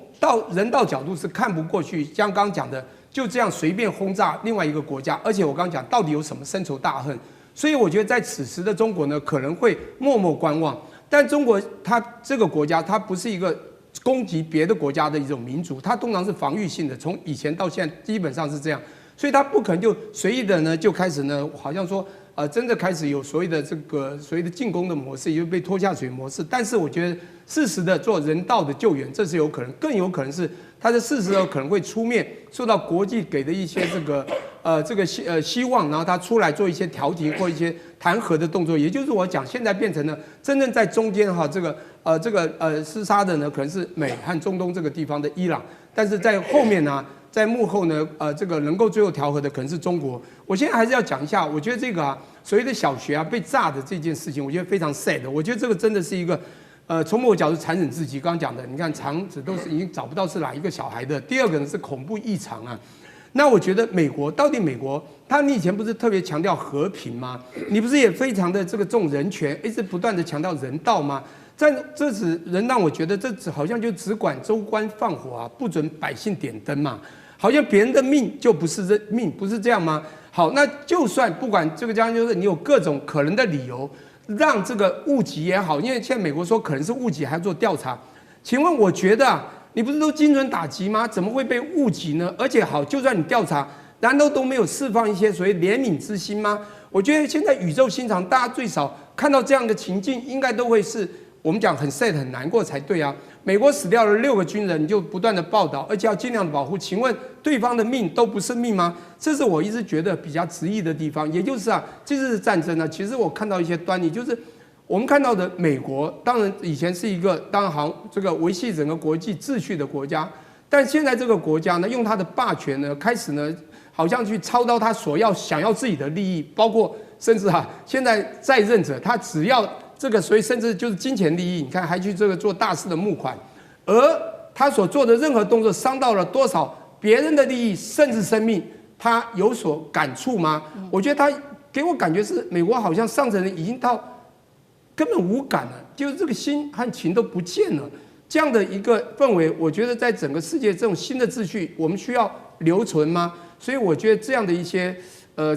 人道角度是看不過去，像剛剛講的，就這樣隨便轟炸另外一個國家，而且我剛剛講到底有什麼深仇大恨，所以我覺得在此時的中國呢，可能會默默觀望。但中國它這個國家，它不是一個攻擊別的國家的一種民族，它通常是防禦性的，從以前到現在基本上是這樣，所以它不可能就隨意的呢就開始呢，好像說真的開始有所謂的這個所謂的進攻的模式，也就被拖下水模式。但是我覺得適時的做人道的救援，這是有可能，更有可能是它在適時的可能會出面，受到國際給的一些希望，然後他出來做一些調停或一些談和的動作。也就是我講，現在變成了真正在中間哈，廝殺的呢，可能是美和中東這個地方的伊朗，但是在後面呢，在幕後呢，能夠最後調和的可能是中國。我現在還是要講一下，我覺得這個所謂的小學被炸的這件事情，我覺得非常 sad。我覺得這個真的是一個從某個角度殘忍至極。剛剛講的，你看腸子都是已經找不到是哪一個小孩的。第二個呢是恐怖異常啊。那我覺得美國你以前不是特別強調和平嗎？你不是也非常的重人權，一直不斷的強調人道嗎？這只能讓我覺得這好像就只管州官放火啊，不准百姓點燈嘛，好像別人的命就不是命，不是這樣嗎？好，那就算不管這個將就是你有各種可能的理由，讓這個誤擊也好，因為現在美國說可能是誤擊，還要做調查。請問，我覺得你不是都精準打擊嗎？怎麼會被誤擊呢？而且好，就算你調查，難道都沒有釋放一些所謂憐憫之心嗎？我覺得現在宇宙心腸，大家最少看到這樣的情境，應該都會是我們講很 sad 很難過才對啊。美國死掉了6個軍人，你就不斷的報道，而且要盡量的保護。請問對方的命都不是命嗎？這是我一直覺得比較質疑的地方。也就是這次戰爭呢，其實我看到一些端倪，就是我們看到的美國，當然以前是一個好這個維繫整個國際秩序的國家，但現在這個國家呢，用它的霸權呢，開始呢，好像去操刀他想要自己的利益，包括甚至現在在任者他只要所以甚至就是金錢利益，你看還去做大肆的募款，而他所做的任何動作傷到了多少別人的利益，甚至生命，他有所感觸嗎？我覺得他給我感覺是美國好像上層人已經到根本無感了，就是這個心和情都不見了。這樣的一個氛圍，我覺得在整個世界這種新的秩序，我們需要留存嗎？所以我覺得這樣的一些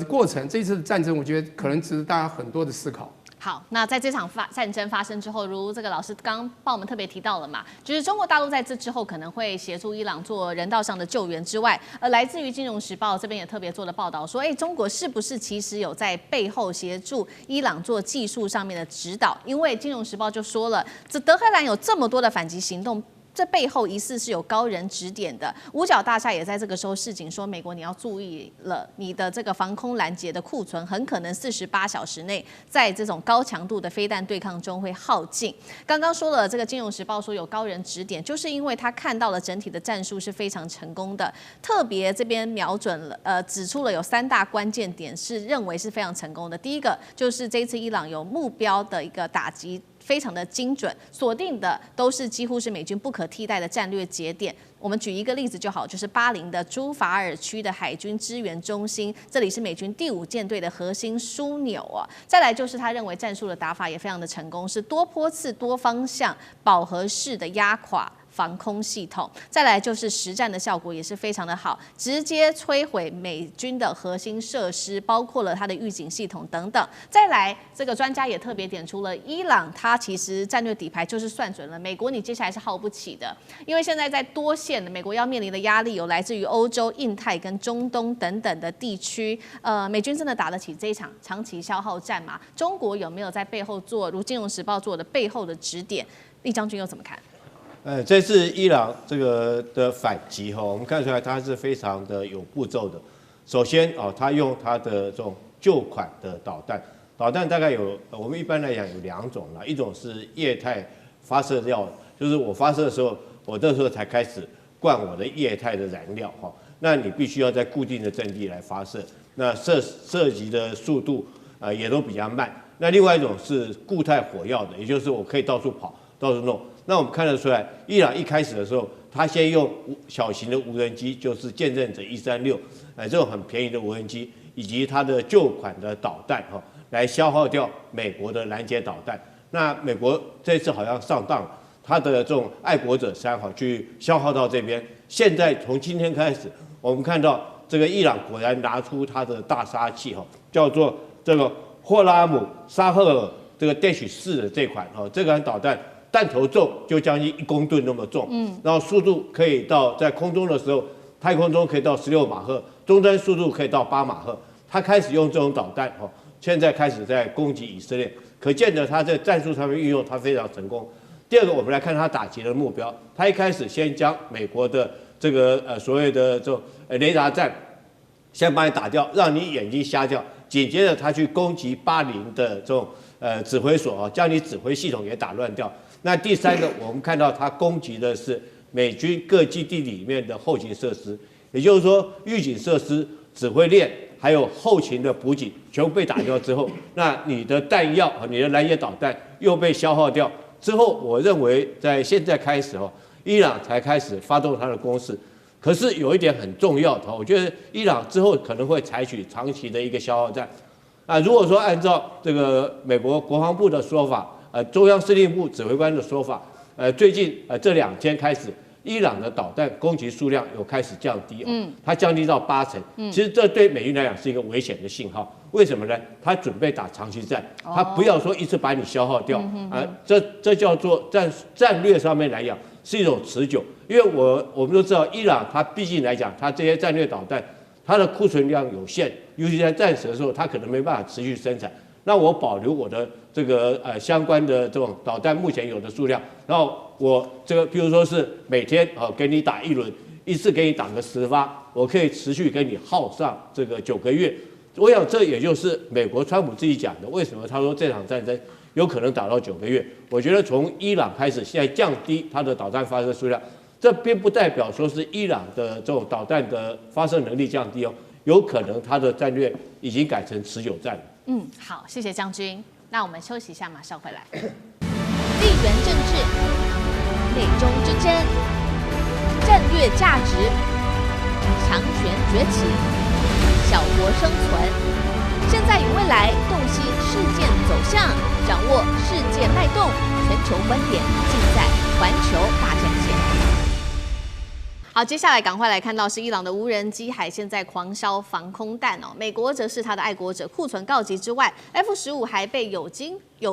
過程，這次的戰爭，我覺得可能值得大家很多的思考。好，那在這場戰爭發生之後，如這個老師剛剛幫我們特別提到了嘛，就是中國大陸在這之後可能會協助伊朗做人道上的救援之外，來自於《金融時報》這邊也特別做了報道說，中國是不是其實有在背後協助伊朗做技術上面的指導？因為《金融時報》就說了，這德黑蘭有這麼多的反擊行動。這背後疑似是有高人指點的。五角大廈也在這個時候示警說，美國你要注意了，你的這個防空攔截的庫存很可能48小時內在這種高強度的飛彈对抗中會耗盡。剛剛說了，這個《金融時報》說有高人指點，就是因為他看到了整體的戰術是非常成功的，特別這邊瞄準了，指出了有3大關鍵點是認為是非常成功的。第一個就是這一次伊朗有目標的一個打擊。非常的精準，鎖定的都是幾乎是美軍不可替代的戰略節點。我們舉一個例子就好，就是巴林的朱法爾區的海軍支援中心，這裡是美軍第5艦隊的核心樞紐啊。再來就是他認為戰術的打法也非常的成功，是多波次、多方向、飽和式的壓垮防空系統，再來就是實戰的效果也是非常的好，直接摧毀美軍的核心設施，包括了它的預警系統等等。再來，這個專家也特別點出了，伊朗它其實戰略底牌就是算準了，美國你接下來是耗不起的，因為現在在多線的美國要面臨的壓力有來自於歐洲、印太跟中東等等的地區，美軍真的打得起這一場長期消耗戰嗎？中國有沒有在背後做如《金融時報》做的背後的指點？厲將軍又怎麼看？這次伊朗這個的反擊哈，我們看出來它是非常的有步驟的。首先它用它的這種舊款的導彈，導彈大概有我們一般來講有2種啦，一種是液態發射料，就是我發射的時候，我那時候才開始灌我的液態的燃料哈，那你必須要在固定的陣地來發射，那射擊的速度也都比較慢。那另外一種是固態火藥的，也就是我可以到處跑，到處弄。那我們看得出來，伊朗一開始的時候，他先用小型的無人機，就是見證者136，這種很便宜的無人機，以及它的舊款的導彈哈，來消耗掉美國的攔截導彈。那美國這次好像上當了，他的這種愛國者3去消耗到這邊。現在從今天開始，我們看到這個伊朗果然拿出他的大殺器哈，叫做這個霍拉姆沙赫爾這個 -4的這款哈，這款導彈。彈頭重就將近1公噸那麼重，然後速度可以到在空中的時候，太空中可以到16馬赫，終端速度可以到8馬赫。他開始用這種導彈，現在開始在攻擊以色列，可見得他在戰術上面運用他非常成功。第二個，我們來看他打擊的目標，他一開始先將美國的這個所謂的這種雷達站，先把你打掉，讓你眼睛瞎掉，緊接着他去攻擊巴林的這種指揮所啊，將你指揮系統也打亂掉。那第3個，我們看到它攻擊的是美軍各基地裡面的後勤設施，也就是說預警設施、指揮鏈還有後勤的補給全部被打掉之後，那你的彈藥和你的攔截導彈又被消耗掉之後，我認為在現在開始伊朗才開始發動它的攻勢。可是有一點很重要的，我覺得伊朗之後可能會採取長期的一個消耗戰。如果說按照這個美國國防部的說法，中央司令部指揮官的說法，最近這2天開始，伊朗的導彈攻擊數量有開始降低，它降低到8成。其實這對美軍來講是一個危險的信號。為什麼呢？他準備打長期戰，他不要說一次把你消耗掉，這叫做戰略上面來講是一種持久。因為我們都知道，伊朗它畢竟來講，它這些戰略導彈，它的庫存量有限，尤其在戰時的時候，它可能沒辦法持續生產。那我保留我的這個相關的這種導彈目前有的數量，然後我這個譬如說是每天給你打1輪，一次給你打個10發，我可以持續給你耗上這個9個月。我想這也就是美國川普自己講的，為什麼他說這場戰爭有可能打到9個月？我覺得從伊朗開始，現在降低它的導彈發射數量，這並不代表說是伊朗的這種導彈的發射能力降低哦，有可能它的戰略已經改成持久戰了。好，謝謝將軍。那我們休息一下，馬上回來。地緣政治，美中之爭。戰略價值，強權崛起，小國生存。現在與未來，洞悉事件走向，掌握世界脈動，全球觀點盡在環球大戰線。好，接下來趕快來看到是伊朗的無人機海現在狂燒防空彈哦，美國則是他的愛國者庫存告急之外 ，F-15還被友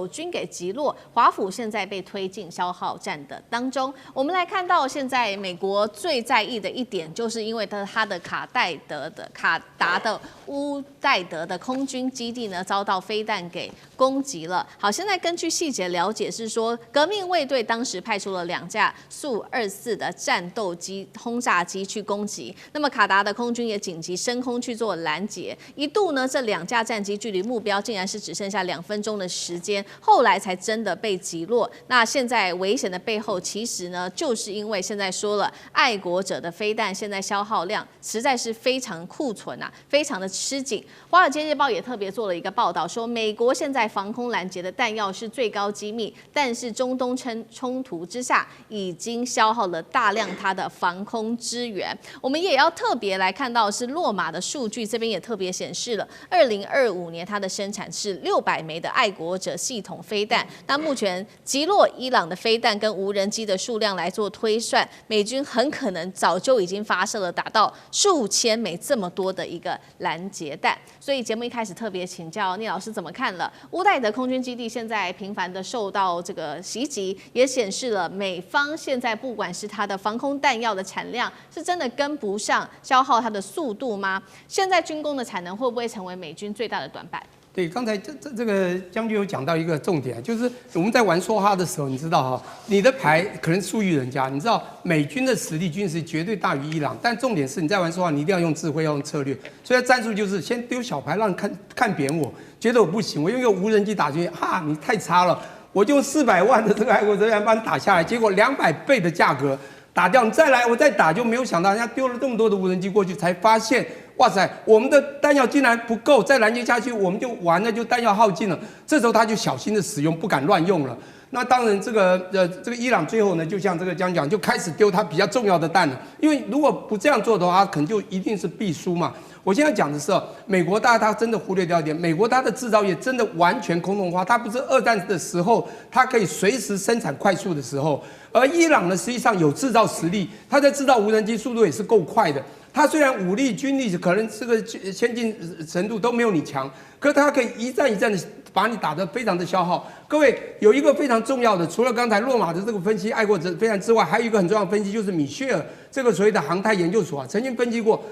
軍給擊落，華府現在被推進消耗戰的當中。我們來看到現在美國最在意的一點，就是因為他的卡達的烏代德的空軍基地呢遭到飛彈給攻擊了。好，現在根據細節了解是說，革命衛隊當時派出了2架蘇-24的戰鬥機轟炸機去攻擊，那麼卡達的空軍也緊急升空去做攔截，一度呢這2架戰機距離目標竟然是只剩下2分鐘的時間。後來才真的被擊落。那現在危險的背後，其實呢，就是因為現在說了，愛國者的飛彈現在消耗量實在是非常庫存啊，非常的吃緊。華爾街日報也特別做了一個報道，說美國現在防空攔截的彈藥是最高機密，但是中東衝突之下，已經消耗了大量它的防空資源。我們也要特別來看到是洛馬的數據，這邊也特別顯示了，2025年它的生產是600枚的愛國者系統飛彈。那目前擊落伊朗的飛彈跟無人機的數量來做推算，美軍很可能早就已經發射了達到數千枚這麼多的一個攔截彈。所以節目一開始特別請教聶老師怎麼看了烏代德空軍基地現在頻繁的受到這個襲擊，也顯示了美方現在不管是它的防空彈藥的產量是真的跟不上消耗它的速度嗎？現在軍工的產能會不會成為美軍最大的短板？對，剛才這個將軍有講到一個重點，就是我們在玩梭哈的時候，你知道哈，你的牌可能輸於人家，你知道美軍的實力軍事絕對大於伊朗，但重點是你在玩梭哈，你一定要用智慧，要用策略，所以戰術就是先丟小牌，讓你看扁我，覺得我不行，我用一個無人機打進去，哈，你太差了，我就用400萬的這個愛國者把你打下來，結果200倍的價格打掉，你再來我再打，就沒有想到人家丟了這麼多的無人機過去，才發現。哇塞，我們的彈藥竟然不夠，再攔截下去我們就完了，就彈藥耗盡了。這時候他就小心的使用，不敢亂用了。那當然，這個伊朗最後呢，就像這個將講，就開始丟他比較重要的彈了。因為如果不這樣做的話，可能就一定是必輸嘛。我現在講的是，美國他真的忽略掉一點，美國它的製造業真的完全空洞化，它不是2戰的時候，它可以隨時生產快速的時候，而伊朗呢，實際上有製造實力，它在製造無人機速度也是夠快的。它雖然武力、軍力可能這個先進程度都沒有你強，可是它可以一戰一戰的把你打得非常的消耗。各位有一個非常重要的，除了剛才洛馬的這個分析愛國者飛彈之外，還有一個很重要的分析，就是米歇爾這個所謂的航太研究所啊，曾經分析過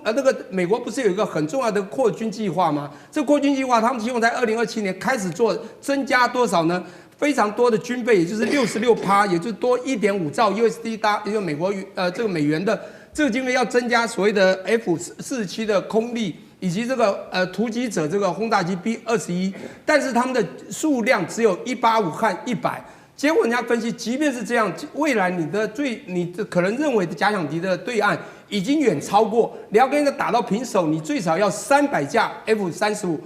那個美國不是有一個很重要的擴軍計劃嗎？這擴軍計劃他們希望在2027年開始做，增加多少呢？非常多的軍備，也就是66%，也就是多1.5兆 USD 一個美國這個美元的。這個經費要增加所謂的 F-47的空力，以及這個突擊者這個轟炸機 B-21，但是他們的數量只有185和100。結果人家分析，即便是這樣，未來你可能認為的假想敵的對岸已經遠超過，你要跟人家打到平手，你最少要300架 F-47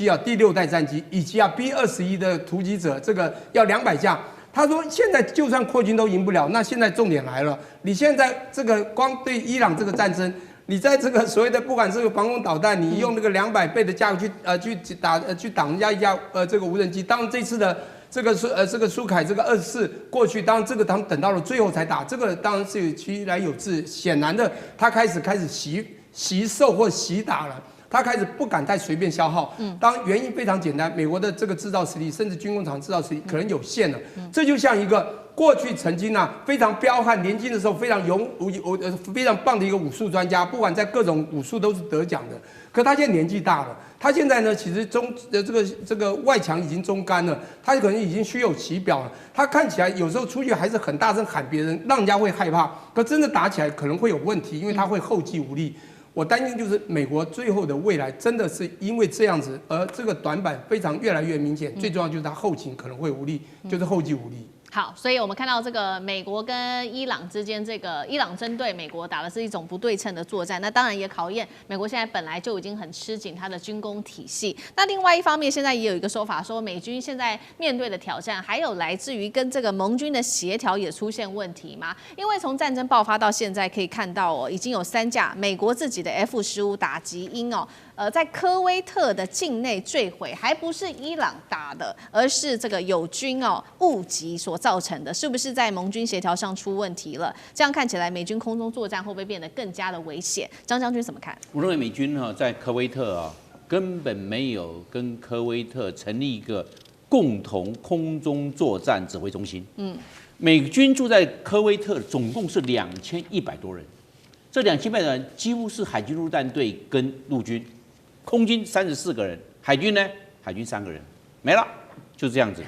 啊第6代戰機，以及B-21的突擊者，這個要200架。他說：“現在就算擴軍都贏不了，那現在重點來了。你現在這個光對伊朗這個戰爭，你在這個所謂的不管這個防空導彈，你用那個200倍的價格去擋人家一架這個無人機。當然這次的這個蘇凱這個24過去，當然這個他們等到了最後才打，這個當然是其來有自。顯然的，他開始習受或習打了。”他開始不敢太隨便消耗，當然原因非常簡單，美國的這個製造實力，甚至軍工廠製造實力可能有限了。這就像一個過去曾經非常彪悍，年輕的時候非常非常棒的一個武術專家，不管在各種武術都是得獎的。可他現在年紀大了，他現在呢其實這個外強已經中乾了，他可能已經虛有其表了。他看起來有時候出去還是很大聲喊別人，讓人家會害怕。可真的打起來可能會有問題，因為他會後繼無力。我擔心就是美國最後的未來真的是因為這樣子，而這個短板非常越來越明顯。最重要就是它後勤可能會無力，就是後繼無力。好，所以我們看到這個美國跟伊朗之間，這個伊朗針對美國打的是一種不對稱的作戰，那當然也考驗美國現在本來就已經很吃緊它的軍工體系。那另外一方面，現在也有一個說法說，美軍現在面對的挑戰，還有來自於跟這個盟軍的協調也出現問題嘛？因為從戰爭爆發到現在可以看到哦，已經有3架美國自己的 F-15打擊鷹哦。在科威特的境內墜毀，還不是伊朗打的，而是這個友軍誤擊所造成的，是不是在盟軍協調上出問題了？這樣看起來，美軍空中作戰會不會變得更加的危險？張將軍怎麼看？我認為美軍在科威特根本沒有跟科威特成立一個共同空中作戰指揮中心。美軍住在科威特總共是2100多人，這2100多人幾乎是海軍陸戰隊跟陸軍。空軍34個人，海軍呢？海軍3個人，沒了，就這樣子。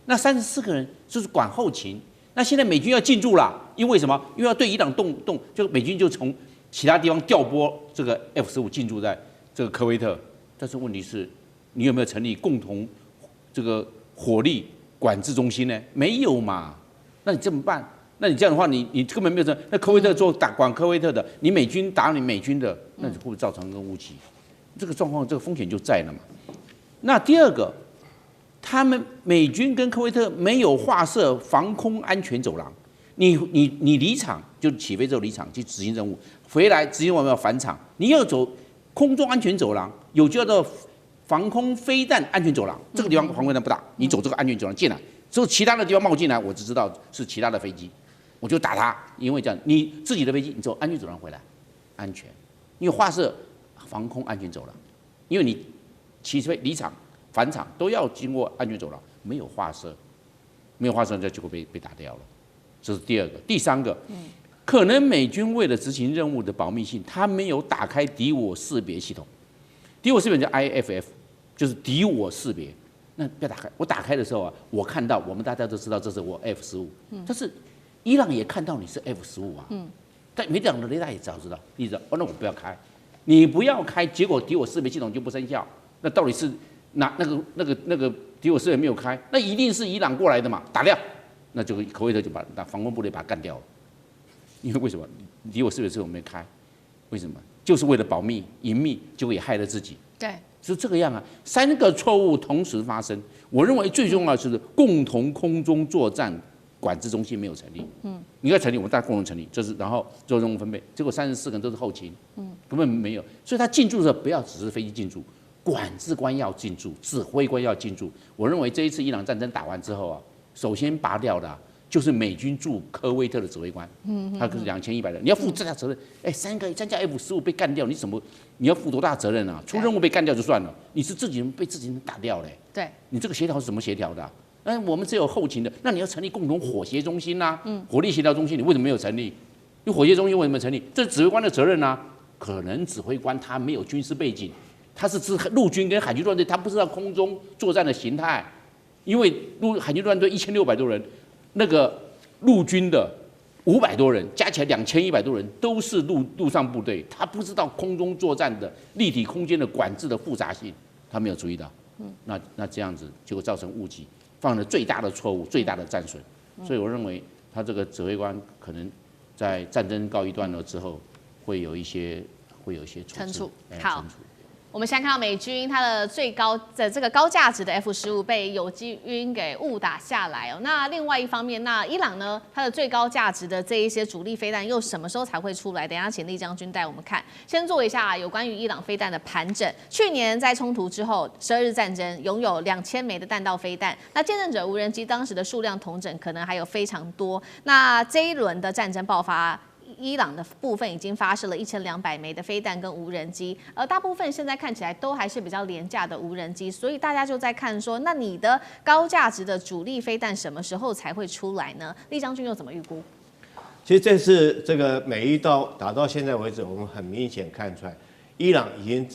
那34個人就是管後勤。那現在美軍要進駐了，因為什麼？因為要對伊朗動，就美軍就從其他地方調撥這個 F-15進駐在這個科威特。但是問題是，你有沒有成立共同這個火力管制中心呢？沒有嘛？那你怎麼辦？那你這樣的話，你根本沒有這。那科威特做管科威特的，你美軍打你美軍的，那你会不會造成一個誤擊？這個狀況，這個風險就在了嘛。那第二個，他們美軍跟科威特沒有劃設防空安全走廊，你離場就起飛之後離場去執行任務，回來執行完要返場，你要走空中安全走廊，有叫做防空飛彈安全走廊，這個地方防空飛彈不打，你走這個安全走廊進來，之後其他的地方冒進來，我只知道是其他的飛機，我就打它，因為這樣你自己的飛機你走安全走廊回來，安全，因為劃設防空安全走廊，因為你起飛、離場、返場都要經過安全走廊，沒有劃設，那就會被打掉了。這是第二個，第三個，可能美軍為了執行任務的保密性，他沒有打開敵我識別系統。敵我識別叫 IFF， 就是敵我識別。那不要打開，我打開的時候啊，我看到，我們大家都知道這是我 F-15，但是伊朗也看到你是 F-15啊，但美黨的雷達也早知道，你知道，那我不要開。你不要開，結果敵我識別系統就不生效。那到底是那個敵我識別沒有開，那一定是伊朗過來的嘛，打掉，那就科威特就把防空部隊把它幹掉了。因為什麼？敵我識別系統沒開，為什麼？就是為了保密、隱秘，結果也害了自己。對，是這個樣啊。3個錯誤同時發生，我認為最重要的是共同空中作戰管制中心沒有成立，你應該成立，我们大家共同成立，就是然後做任務分配，結果34個人都是後勤，根本沒有，所以他進駐的時候不要只是飛機進駐，管制官要進駐，指揮官要進駐。我認為這一次伊朗戰爭打完之後啊，首先拔掉的就是美軍駐科威特的指揮官，他可是2100人，你要負這大責任，三架 F-15被幹掉，你要負多大責任啊？出任務被幹掉就算了，你是自己人被自己人打掉嘞，對，你這個協調是怎麼協調的？我們只有後勤的，那你要成立共同火協中心啊，火力協調中心，你為什麼沒有成立？因為火協中心為什麼成立？這是指揮官的責任啊。可能指揮官他沒有軍事背景，他是指陸軍跟海軍陸戰隊，他不知道空中作戰的形態。因為海軍陸戰隊1600多人，那個陸軍的500多人，加起來2100多人都是陸上部隊，他不知道空中作戰的立體空間的管制的複雜性，他沒有注意到。那這樣子就會造成誤擊。犯了最大的錯誤，最大的戰損，所以我認為他這個指揮官可能在戰爭告一段落之後，會有一些懲處。好。我們現在看到美軍它的最高的這個高價值的 F-15被友軍給誤打下來哦。那另外一方面，那伊朗呢，它的最高價值的這一些主力飛彈又什麼時候才會出來？等一下請酈將軍帶我們看。先做一下有關於伊朗飛彈的盤整。去年在衝突之後，12日戰爭擁有2000枚的彈道飛彈。那見證者無人機當時的數量統整可能還有非常多。那這一輪的戰爭爆發，伊朗的部分已經發射了1200枚的飛彈跟無人機，而大部分現在看起來都還是比較廉價的無人機，所以大家就在看說，那你的高價值的主力飛彈什麼時候才會出來呢？酈將軍又怎麼預估？其實這次這個美伊打到現在為止，我們很明顯看出來，伊朗已經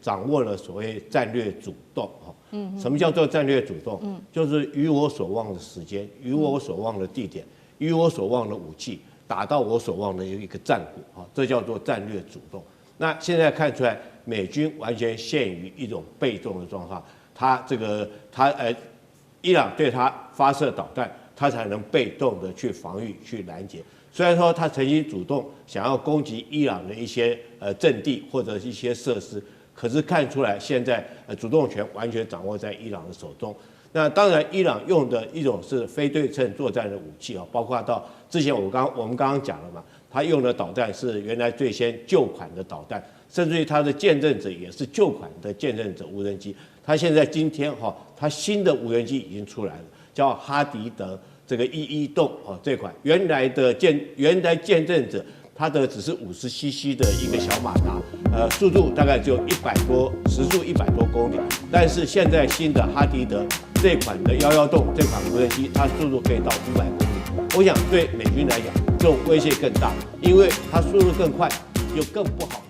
掌握了所謂戰略主動。什麼叫做戰略主動？就是於我所望的時間，於我所望的地點，於我所望的武器。打到我所望的一個戰果，這叫做戰略主動。那現在看出來，美軍完全陷於一種被動的狀況。伊朗對他發射導彈，它才能被動的去防禦、去攔截。雖然說他曾經主動想要攻擊伊朗的一些陣地或者一些設施，可是看出來現在主動權完全掌握在伊朗的手中。那當然，伊朗用的一種是非对稱作戰的武器啊，包括到之前我們剛剛講了嘛，他用的導彈是原來最先舊款的導彈，甚至於他的見證者也是舊款的見證者無人機。他現在今天他新的無人機已經出來了，叫哈迪德這個112洞這款原來見證者。它的只是50cc 的一個小馬達，速度大概只有時速100多公里。但是現在新的哈迪德這款的112洞這款無人機，它速度可以到500公里。我想對美軍來講，這種威脅更大，因為它速度更快，又更不好。